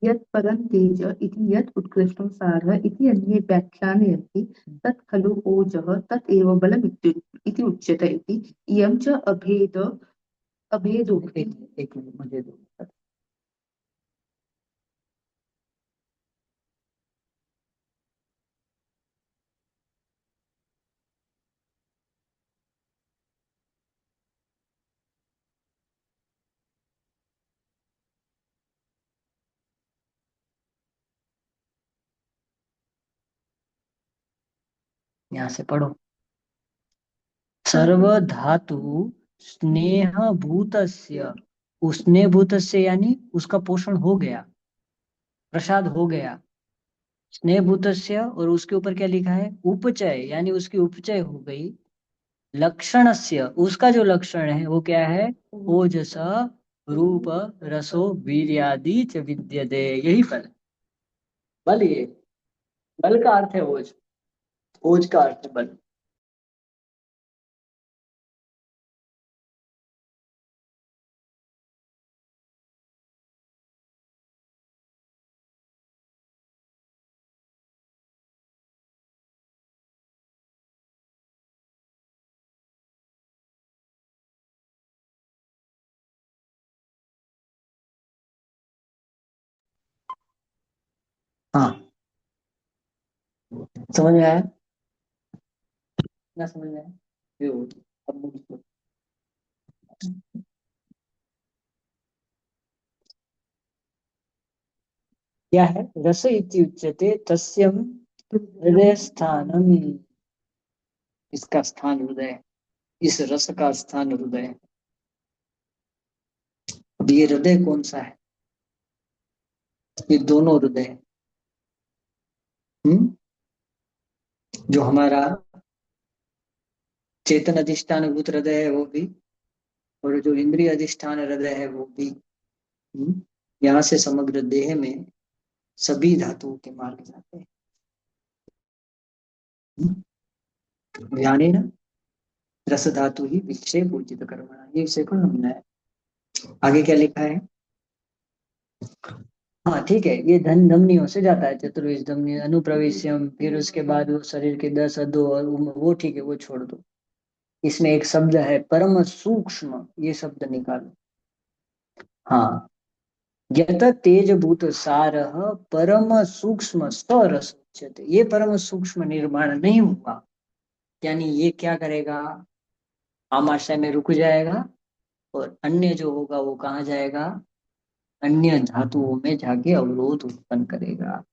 यत् परं तेज इति यत् उत्कृष्टं सारः इति अन्ये व्याख्यानयन्ति तत् खलु ओजः तत् एव बलम् इति उच्यते इति. इयं च अभेदोक्ति. एक मिनट मुझे दो. यहाँ से पढ़ो. सर्व धातु स्नेह भूतस्य, स्नेह भूतस्य यानी उसका पोषण हो गया. प्रसाद हो गया। स्नेहभूतस्य, और उसके ऊपर क्या लिखा है, उपचय, यानी उसकी उपचय हो गई। लक्षणस्य, उसका जो लक्षण है वो क्या है, ओजस रूप रसो वीर्यादि च विद्यते, यही बल। बल ये, बल का अर्थ है ओज, ओज का अर्थ है बल। हाँ, समझ में आया ना, समझ में आया ये हो, अब मुझको क्या है, रस इति उच्यते तस्यम हृदय स्थानम, इसका स्थान हृदय है। इस रस का स्थान हृदय है। अब ये हृदय कौन सा है, ये दोनों हृदय है। जो हमारा चेतन अधिष्ठान भूत हृदय है वो भी, और जो इंद्रिय अधिष्ठान हृदय है वो भी। यहाँ से समग्र देह में सभी धातुओं के मार्ग जाते हैं। ध्यानेन रस धातु ही विक्षेप उचित कर्मणा, ये सेकंड नंबर है। आगे क्या लिखा है, हाँ ठीक है, ये धन धमनियों से जाता है, चतुर्विश धमनी अनुप्रवेश्यम, फिर उसके बाद वो शरीर के 10 अधो, और वो ठीक है, वो छोड़ दो। इसमें एक शब्द है परम सूक्ष्म, ये शब्द निकालो। हाँ, यत तेज भूत सारः परम सूक्ष्म सरस उच्यते, ये परम सूक्ष्म निर्माण नहीं हुआ, यानी ये क्या करेगा, आमाशय में रुक जाएगा, और अन्य जो होगा वो कहाँ जाएगा, अन्य धातुओं में जाके अवरोध उत्पन्न करेगा।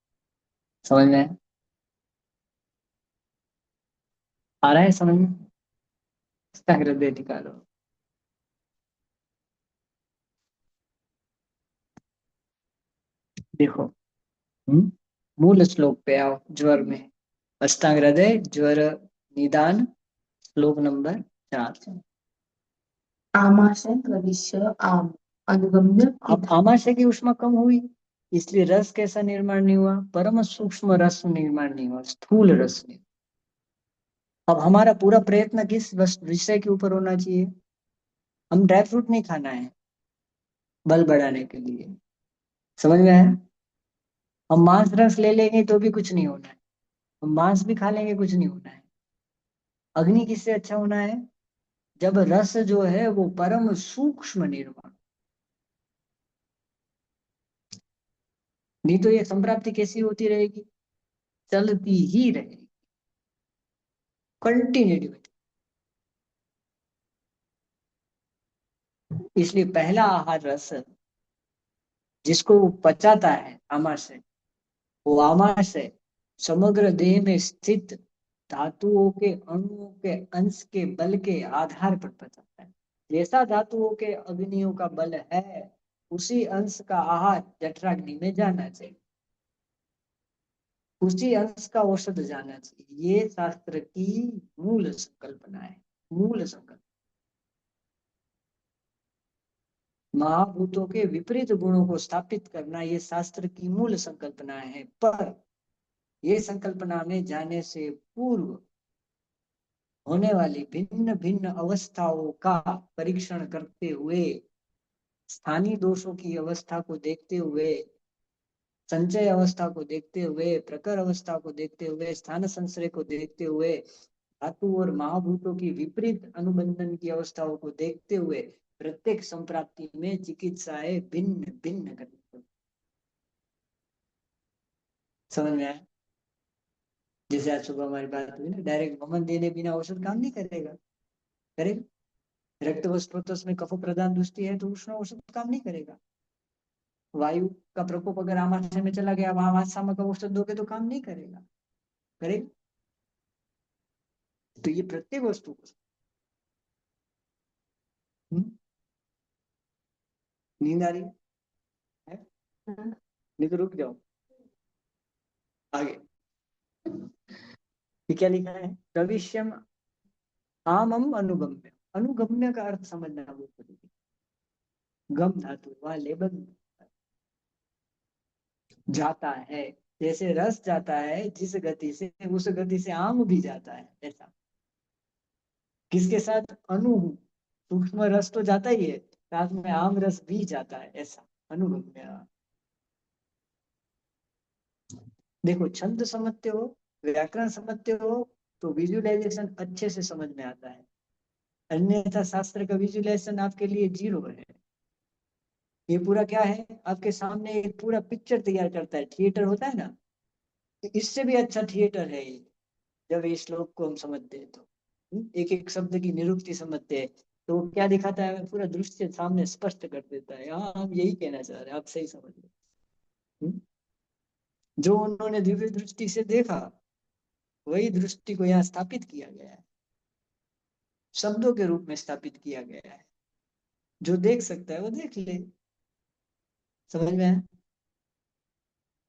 समझ में आ रहा है, समझ में, इसका हृदय निकालो। देखो, मूल श्लोक पे आओ, ज्वर में अष्टांग हृदय ज्वर निदान, श्लोक नंबर 4। आमाशय प्रविश्य आम अनुगम्य अब आमाशय की उष्मा कम हुई, इसलिए रस कैसा निर्माण नहीं हुआ, परम सूक्ष्म रस निर्माण नहीं हुआ, स्थूल रस नहीं। अब हमारा पूरा प्रयत्न किस विषय के ऊपर होना चाहिए, हम ड्राई फ्रूट नहीं खाना है बल बढ़ाने के लिए। समझ में आया, हम मांस रस ले लेंगे तो भी कुछ नहीं होना है, हम मांस भी खा लेंगे कुछ नहीं होना है। अग्नि किससे अच्छा होना है, जब रस जो है वो परम सूक्ष्म निर्माण, नहीं तो ये संप्राप्ति कैसी होती रहेगी, चलती ही रहेगी, कंटिन्यूटी। इसलिए पहला आहार रस जिसको वो पचाता है आमाशय, वो आमाशय समग्र देह में स्थित धातुओं के अणुओं के अंश के बल के आधार पर पचाता है। जैसा धातुओं के अग्नियों का बल है, उसी अंश का आहार जठराग्नि में जाना चाहिए, उसी अंश का औषध जाना चाहिए। ये शास्त्र की मूल संकल्पना है, मूल संकल्प। महाभूतों के विपरीत गुणों को स्थापित करना ये शास्त्र की मूल संकल्पना है, पर ये संकल्पना में जाने से पूर्व होने वाली भिन्न भिन्न अवस्थाओं का परीक्षण करते हुए, स्थानीय दोषों की अवस्था को देखते हुए, संचय अवस्था को देखते हुए, प्रकर अवस्था को देखते हुए, स्थान संश्रय को देखते हुए, धातु और महाभूतों की विपरीत अनुबंधन की अवस्थाओं को देखते हुए प्रत्येक संप्राप्ति में चिकित्साएं भिन्न भिन्न करनी। समझ में आया, जैसे आज सुबह हमारी बात हुई ना, डायरेक्ट वमन देने बिना औषध काम नहीं करेगा, करेगा। रक्त व स्रोतस में कफ प्रधान दृष्टि है तो उष्ण औषध काम नहीं करेगा। वायु का प्रकोप अगर आमाशय में चला गया, वहां आस्थमा का औषध दोगे तो काम नहीं करेगा, करेगा। तो ये प्रत्येक वस्तु को, नींद आ रही है, नहीं तो रुक जाओ। आगे ये क्या लिखा है, प्रविश्यम आमम अनुगम्य। अनुगम्य का अर्थ समझना बहुत जरूरी। गम धातु वह लेबल जाता है, जैसे रस जाता है जिस गति से, उस गति से आम भी जाता है, ऐसा। किसके साथ, अनु, सूक्ष्म रस तो जाता ही है, साथ में आम रस भी जाता है, ऐसा अनुगम्य। देखो छंद समझते हो, व्याकरण समझते हो, तो विजुअलाइजेशन अच्छे से समझ में आता है, अन्यथा शास्त्र का विजुअलाइजेशन आपके लिए जीरो है। ये पूरा क्या है, आपके सामने एक पूरा पिक्चर तैयार करता है, थिएटर होता है ना, इससे भी अच्छा थिएटर है ये। जब इस श्लोक को हम समझते हैं तो एक एक शब्द की निरुक्ति समझते हैं, तो वो क्या दिखाता है, हमें पूरा दृश्य सामने स्पष्ट कर देता है, हाँ हम यही कहना चाह रहे हैं, आप सही समझ लो। जो उन्होंने दिव्य दृष्टि से देखा, वही दृष्टि को यहाँ स्थापित किया गया है, शब्दों के रूप में स्थापित किया गया है। जो देख सकता है वो देख ले। समझ में आया?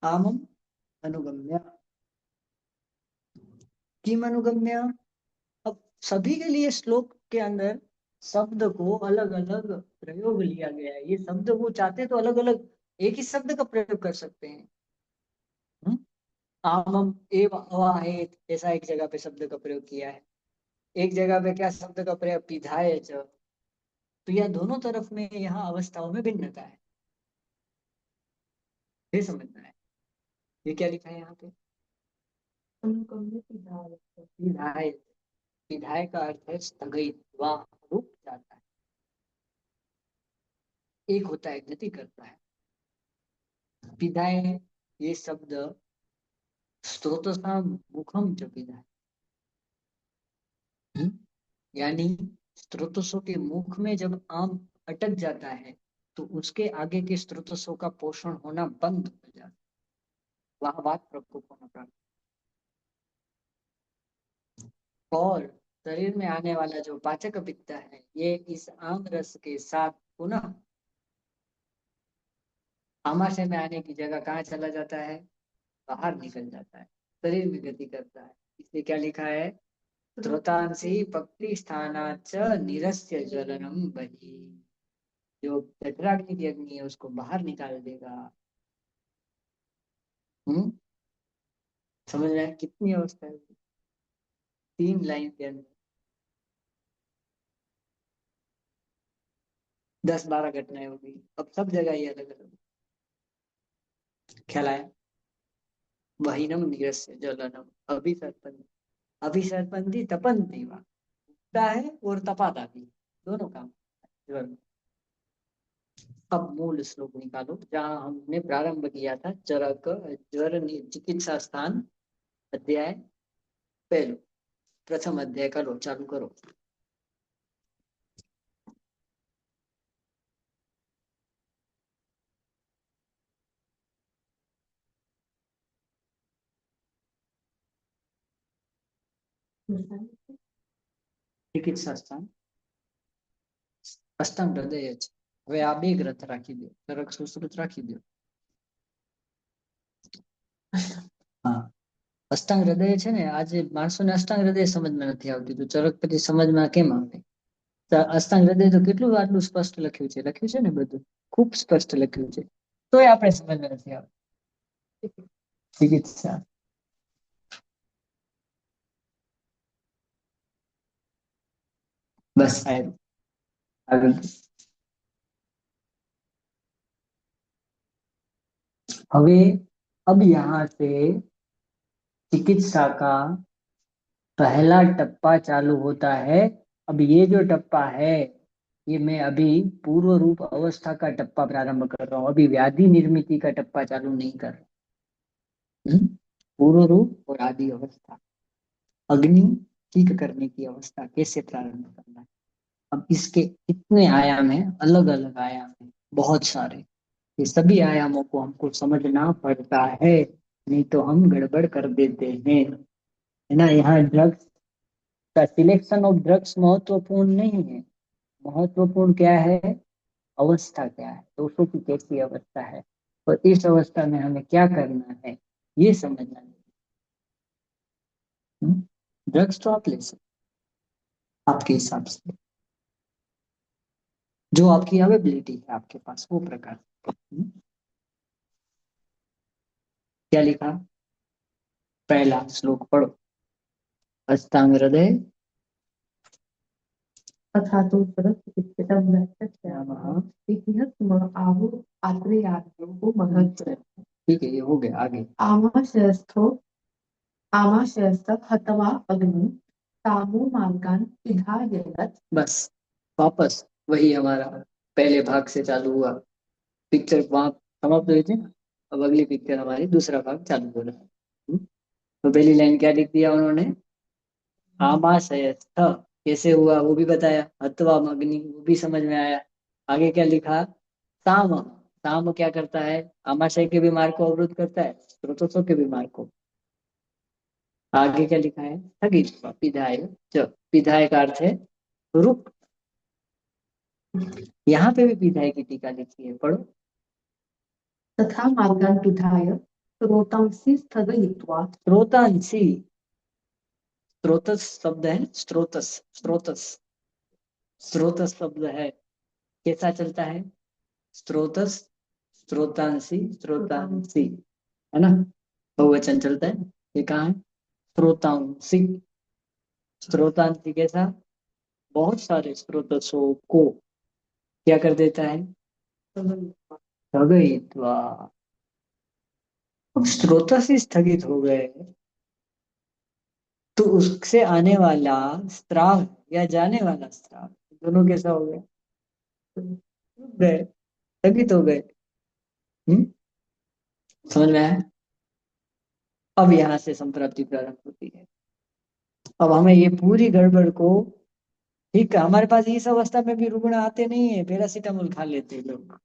आमम अनुगम्य, किम अनुगम्य। अब सभी के लिए श्लोक के अंदर शब्द को अलग अलग प्रयोग लिया गया है। ये शब्द वो चाहते तो अलग अलग एक ही शब्द का प्रयोग कर सकते हैं। आमम एव अवाहेत, ऐसा एक जगह पे शब्द का प्रयोग किया है, एक जगह पे क्या शब्द का प्रयोग, पिधाय च। तो यह दोनों तरफ में यहाँ अवस्थाओं में भिन्नता है, ये समझना है। ये क्या लिखा है यहाँ पे, अनुगम्य पिधाय। पिधाय। पिधाय का अर्थ है स्थगित, वह रुक जाता है, एक होता है गति करता है। पिधाय ये शब्द स्त्रोतसा मुखम च पिधाय, यानी स्त्रोतसों के मुख में जब आम अटक जाता है तो उसके आगे के स्त्रोतसों का पोषण होना बंद हो जाता है, वह बात प्रकोप होना प्रारंभ। और शरीर में आने वाला जो पाचक पित्त है, ये इस आम रस के साथ पुनः आमाशय में आने की जगह कहाँ चला जाता है, बाहर निकल जाता है, शरीर में गति करता है। इसलिए क्या लिखा है, स्रोतांसी पक्ति स्थानाच निरस्य ज्वलनम बहि, जो जठराग्नि की अग्नि है उसको बाहर निकाल देगा। समझ रहे हैं कितनी अवस्था है, 3 लाइन के अंदर 10-12 घटनाएं होगी। अब सब जगह ये अलग अलग ख्याल आया। वहीनम निरस्य ज्वलनम अभिसर्पन्ति तपन्ति वा, है और तपाता भी, दोनों काम। अब मूल श्लोक निकालो, जहां हमने प्रारंभ किया था, चरक ज्वर चिकित्सा स्थान अध्याय पहलो, प्रथम अध्याय का लो, चालू करो। चिकित्सा स्थान અષ્ટાંગ હૃદય છે। હવે આ બે ગ્રંથ રાખી દો, ચરક સુશ્રુત રાખી દો। હા, અષ્ટાંગ હૃદય છે ને, આજે માણસોને અષ્ટાંગ હૃદય સમજમાં નથી આવતી, તો ચરક પછી સમજમાં કેમ આવે? અષ્ટાંગ હૃદય તો કેટલું આટલું સ્પષ્ટ લખ્યું છે ને, બધું ખૂબ સ્પષ્ટ લખ્યું છે, તોય આપણે સમજમાં નથી આવતું। ચિકિત્સા બસ સાહેબ આગળ। હવે अब यहाँ से चिकित्सा का पहला टप्पा चालू होता है। अब ये जो टप्पा है, ये मैं अभी पूर्व रूप अवस्था का टप्पा प्रारंभ कर रहा हूँ, अभी व्याधि निर्मिति का टप्पा चालू नहीं कर रहा। पूर्व रूप और आदि अवस्था, अग्नि ठीक करने की अवस्था कैसे प्रारंभ करना है। अब इसके इतने आयाम हैं, अलग अलग आयाम हैं, बहुत सारे। ये सभी आयामों को हमको समझना पड़ता है, नहीं तो हम गड़बड़ कर देते हैं, है ना। यहाँ ड्रग्स का सिलेक्शन ऑफ ड्रग्स महत्वपूर्ण नहीं है, महत्वपूर्ण क्या है, अवस्था क्या है, दोषों की कैसी अवस्था है, और इस अवस्था में हमें क्या करना है, ये समझना है। ड्रग्स तो आप ले सकते आपके हिसाब से, जो आपकी अवेबिलिटी है आपके पास वो प्रकार। क्या लिखा, पहला श्लोक पढ़ो। अस्तांग हृदय तथा तो चिकित्सितं रक्तस्यामः इति स्म आहो आत्रेयाग्रो महत् ठीक है, ये हो गया, आगे। आमाशयस्थ हत्वा अग्नि तामो मार्गान् विधाय बस वापस वही हमारा पहले भाग से चालू हुआ, पिक्चर वहां समाप्त हुई थी ना, अब अगली पिक्चर हमारी दूसरा भाग चालू हो रहा है। तो पहली लाइन क्या लिख दिया उन्होंने, आमाशयस्थ कैसे हुआ वो भी बताया, हत्वा अग्नि वो भी समझ में आया। आगे क्या लिखा, साम, साम क्या करता है, आमाशय के भी मार्ग को अवरुद्ध करता है, स्रोतों के भी मार्ग को। आगे क्या लिखा है, स्थगित पिधाय च, पिधाय का अर्थ है रुक। यहाँ पे भी पिधाय की टीका लिखी है, पढ़ो। तथा मार्गान् विधाय स्रोतांसि स्थगयित्वा स्रोतांसी, स्रोतस शब्द है, स्रोतस, स्रोतस, स्रोतस शब्द है, कैसा चलता है, स्रोतस, स्रोतांसी, स्रोतांसी, है ना, बहुवचन चलता है। ये कहाँ है, स्रोतांसी, स्रोतांसी कैसा, बहुत सारे स्रोतसों को क्या कर देता है, स्थगयित्वा। अब स्रोतस ही स्थगित हो गए तो उससे आने वाला स्त्राव या जाने वाला स्त्राव दोनों कैसा हो गया, रुक गए, स्थगित हो गए। समझ में आया। अब यहाँ से संप्राप्ति प्रारंभ होती है। अब हमें ये पूरी गड़बड़ को ठीक, हमारे पास इस अवस्था में भी रुग्ण आते नहीं है, पैरासीटामोल खा लेते हैं लोग।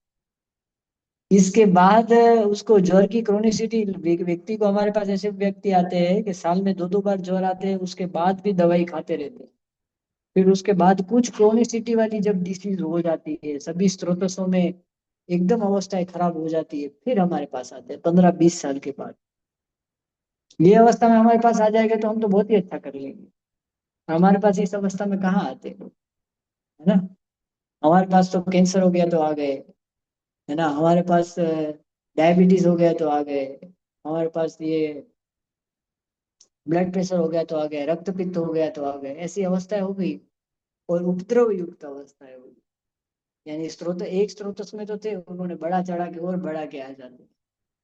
इसके बाद उसको ज्वर की क्रोनिसिटी, व्यक्ति को, हमारे पास ऐसे व्यक्ति आते हैं कि साल में 2-2 बार ज्वर आते हैं, उसके बाद भी दवाई खाते रहते हैं। फिर उसके बाद कुछ क्रोनिसिटी वाली जब डिसीज हो जाती है, सभी स्रोतों में एकदम अवस्थाएं खराब हो जाती है, फिर हमारे पास आते हैं 15-20 साल के बाद। ये अवस्था में हमारे पास आ जाएगा तो हम तो बहुत ही अच्छा कर लेंगे। हमारे पास इस अवस्था में कहाँ आते हैं लोग, है ना। हमारे पास तो कैंसर हो गया तो आ गए, है ना, हमारे पास डायबिटीज हो गया तो आ गए, हमारे पास ये ब्लड प्रेशर हो गया तो आ गए, रक्तपित्त हो गया तो आ गए, ऐसी अवस्थाएं हो गई। और उपद्रव युक्त अवस्थाएं हो गई, यानी स्रोत, एक स्रोत में तो थे, उन्होंने बड़ा चढ़ा के और बड़ा के आ जाते,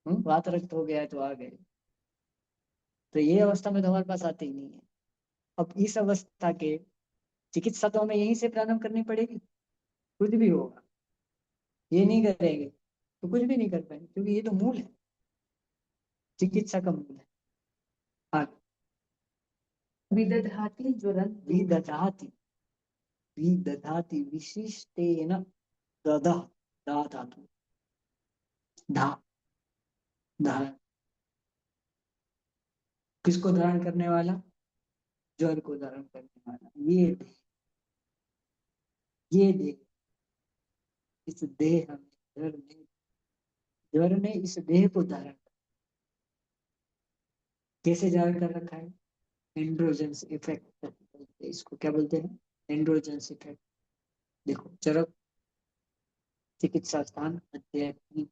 वात रक्त हो गया तो आ गए। तो ये अवस्था में तो हमारे पास आते ही नहीं है। अब इस अवस्था के चिकित्सा तो हमें यहीं से प्रारंभ करनी पड़ेगी, कुछ भी होगा, ये नहीं करेंगे तो कुछ भी नहीं कर पाएंगे, क्योंकि ये तो मूल है, चिकित्सा का मूल है। आगे, विदधाति ज्वरन् विदधाति, विदधाति विशिष्टेन, ददः, दा धातु, धा, धारण, किसको धारण करने वाला, ज्वर को धारण करने वाला। ये देह, इस देह में, ज्वर ने इस देह को धारण, कैसे धारण कर रखा है, एंड्रोजन्स इफेक्ट, इसको क्या बोलते हैं, एंड्रोजन्स इफेक्ट। देखो, चरक चिकित्सा स्थान अध्याय 3।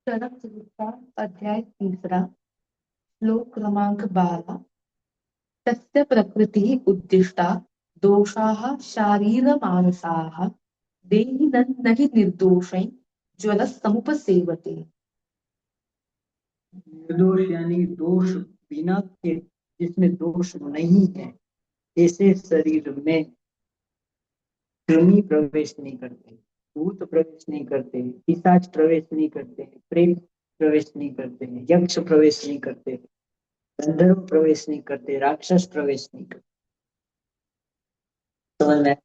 चरक चिकित्सा अध्याय 3 श्लोक क्रमांक 12 तस्य प्रकृतिः उद्दिष्टा दोषाः शारीरमानसाः देहिनः न हि निर्दोषै ज्वरः समुपसेवते। निर्दोष यानी दोष बिना के, जिसमें दोष नहीं है, ऐसे शरीर में कृमि प्रवेश नहीं करते, भूत प्रवेश नहीं करते, पिशाच प्रवेश नहीं करते, प्रेत प्रवेश नहीं करते, यक्ष प्रवेश नहीं करते, गंधर्व प्रवेश नहीं करते, राक्षस प्रवेश नहीं करते। समझ में?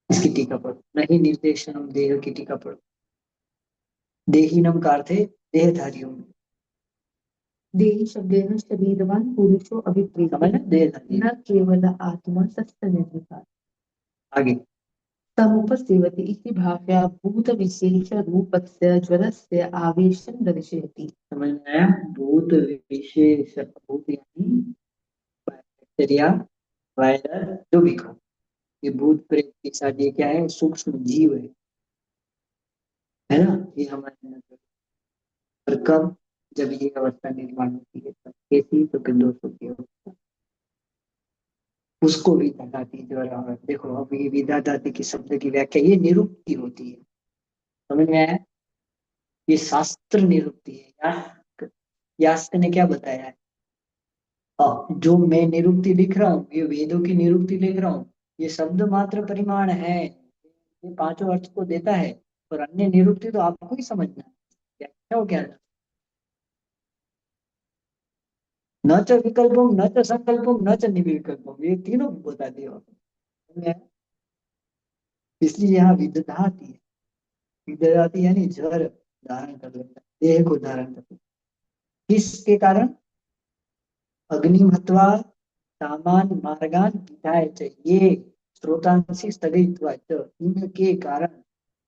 इसकी टीका पढ़ो। नहीं निर्देशनम देह की टीका पढ़ो। देहीनम का अर्थ है देहधारियों में। देहि शब्देन शरीरवान पुरुषो समझ अभिप्रेत्य में? देहधारी। न केवल आत्मा तस्य निर्विकार आगे समुपसेवति इति भाष्या भूत विशेष रूपस्य ज्वरस्य आवेशं दर्शयति। समझ में आया? भूत विशेष, भूत यानी बैक्टीरिया, वायरस, जो भी कहो, ये भूत प्रेत के साथ ये क्या है? सूक्ष्म जीव है ना? ये हमारे अंदर। और कब? जब ये अवस्था निर्माण होती है तब। कैसी? तो कि दोषों की अवस्था, उसको विधादाति द्वारा। देखो अब ये विधादाति के शब्द की व्याख्या, ये निरुक्ति होती है। समझ में आया? ये शास्त्र निरुक्ति है। यास्क ने क्या बताया है? जो मैं निरुक्ति लिख रहा हूँ, ये वेदों की निरुक्ति लिख रहा हूँ, ये शब्द मात्र परिमाण है, ये पांचों अर्थ को देता है, और अन्य निरुक्ति तो आपको ही समझना है। क्या हो क्या? न च विकल्पम, न च संकल्पम, न च निर्विकल्पम, ये तीनों बता दिया। इसलिए यहाँ विदधाती है। विदधाती यानी जड़ धारण कर लेता है, देह को धारण कर लेता है। किसके कारण? अग्निमत्वा सामान मार्गान विधाय च, ये स्रोतांशी स्थगित्वा च, इनके कारण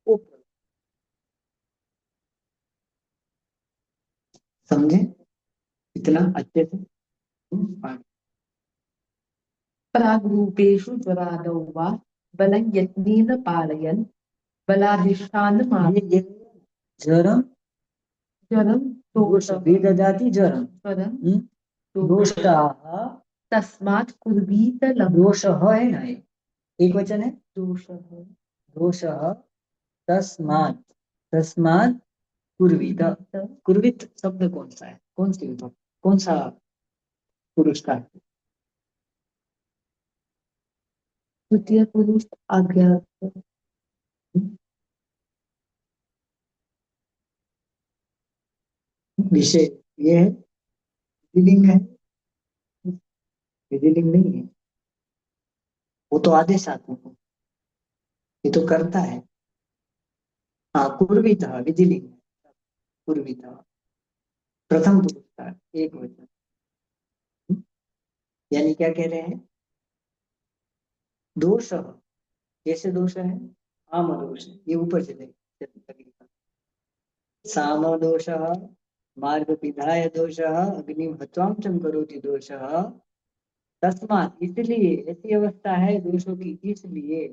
वो। समझे इतना अच्छे से? प्राग्रूपेषु ज्वरादौ वा बलं यत्नेन पालयन् बलाधिष्ठानम् ये जरम ज्वरं दोष विदधाति जरम ज्वरं दोषाः, तस्मात् कुर्वीत दोषः है ना, ये एक वचन है। दोषः दोषः तस्मात्, तस्मात् कुर्वीत। कुर्वित शब्द कौन सा है? कौन सी विभक्ति? कौन सा पुरुष का है? तृतीय पुरुष आज्ञा विषय ये है, विधिलिंग है। विधिलिंग नहीं है, वो तो आदेशात्मक है, ये तो करता है। हाँ, कुर्वित विधिलिंग है। कुर्वित प्रथम पुरुष का एक वचन। यानी क्या कह रहे हैं? दोष, कैसे दोष है? आम दोष, ये ऊपर चले। साम दोष, मार्ग विधाय दोष, अग्नि हत्वाम च करोति दोष, तस्मात इसलिए, ऐसी अवस्था है दोषों की इसलिए।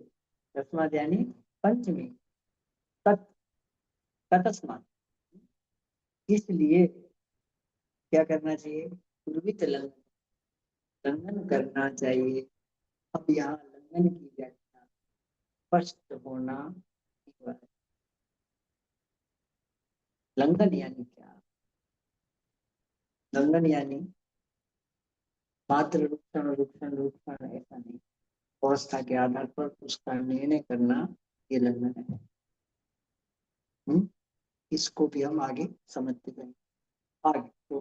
तस्मात यानी पंचमी, तत् तस्मात इसलिए क्या करना चाहिए? पूर्वित लंघन करना चाहिए। अब यहाँ लंघन की व्याख्या स्पष्ट होना। लंघन यानी क्या? लंघन यानी मात्र रुक्षण रुक्षण रुक्षण ऐसा नहीं, अवस्था के आधार पर उसका निर्णय करना, ये लंघन है। इसको भी हम आगे समझते जाएंगे। आगे तो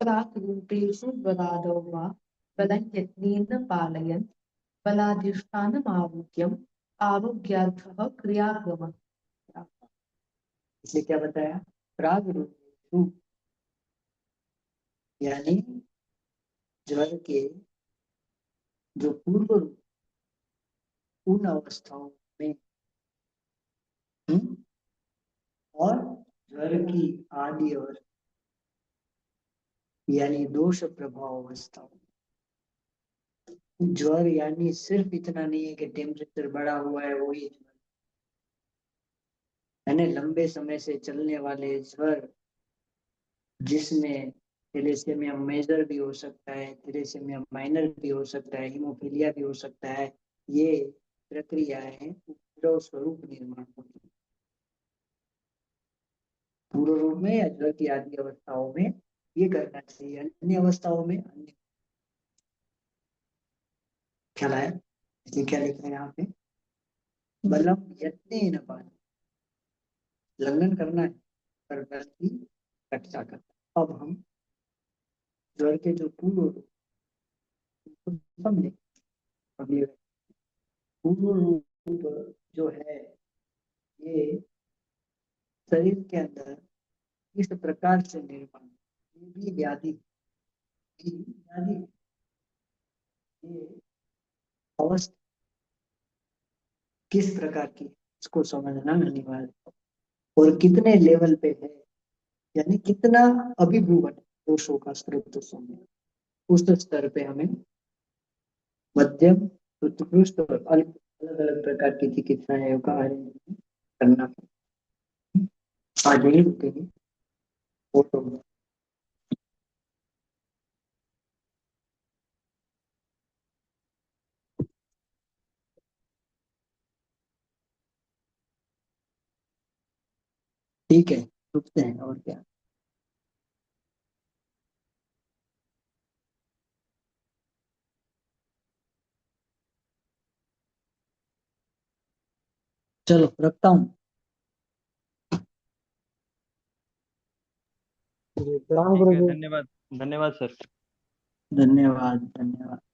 प्राक्रूपेषु ज्वरादौ वा बलं यत्नेन पालयन् बलाधिष्ठानमारोग्यम् आरोग्यार्थः क्रियाक्रमः। इसलिए क्या बताया? प्राग रूप यानी ज्वर के जो पूर्व रूप, उन अवस्थाओं में, और ज्वर की आदि अवस्था यानी दोष प्रभाव अवस्थाओं। ज्वर यानी सिर्फ इतना नहीं है कि टेम्परेचर बढ़ा हुआ है वही ज्वर, यानी लंबे समय से चलने वाले ज्वर, जिसमें थैलेसीमिया मेजर भी हो सकता है, थैलेसीमिया माइनर भी हो सकता है, हीमोफीलिया भी हो सकता है। ये प्रक्रियाएं उपद्रव स्वरूप निर्माण होती है। पूर्व रूप में या ज्वर की आदि अवस्थाओं में ये करना चाहिए, अन्य अवस्थाओं में अन्य। ख्याल आया? इसलिए क्या लिखा है यहाँ पे? बलम यत्नेन पालयन्, लंघन करना है पर बल की रक्षा करता है। अब हम ज्वर के जो पूर्व रूप को समझे। अब ये पूर्व रूप जो है ये शरीर के अंदर इस प्रकार से निर्माण, ये भी व्याधि व्याधि ये अवस्था किस प्रकार की इसको समझना अनिवार्य है। और कितने लेवल पे है, यानी कितना अभिभूवन दोषों का स्रोतों में, उस स्तर पे हमें मध्यम, उत्कृष्ट और अल्प अलग अलग प्रकार की चिकित्साएं का आयोजन करना पड़ता है। आगे रुकेंगे फोटो में। ठीक है, रुकते हैं और क्या। चलो रखता हूँ। जी, प्रणाम ठीक है, गुरुजी। धन्यवाद। धन्यवाद सर। धन्यवाद धन्यवाद।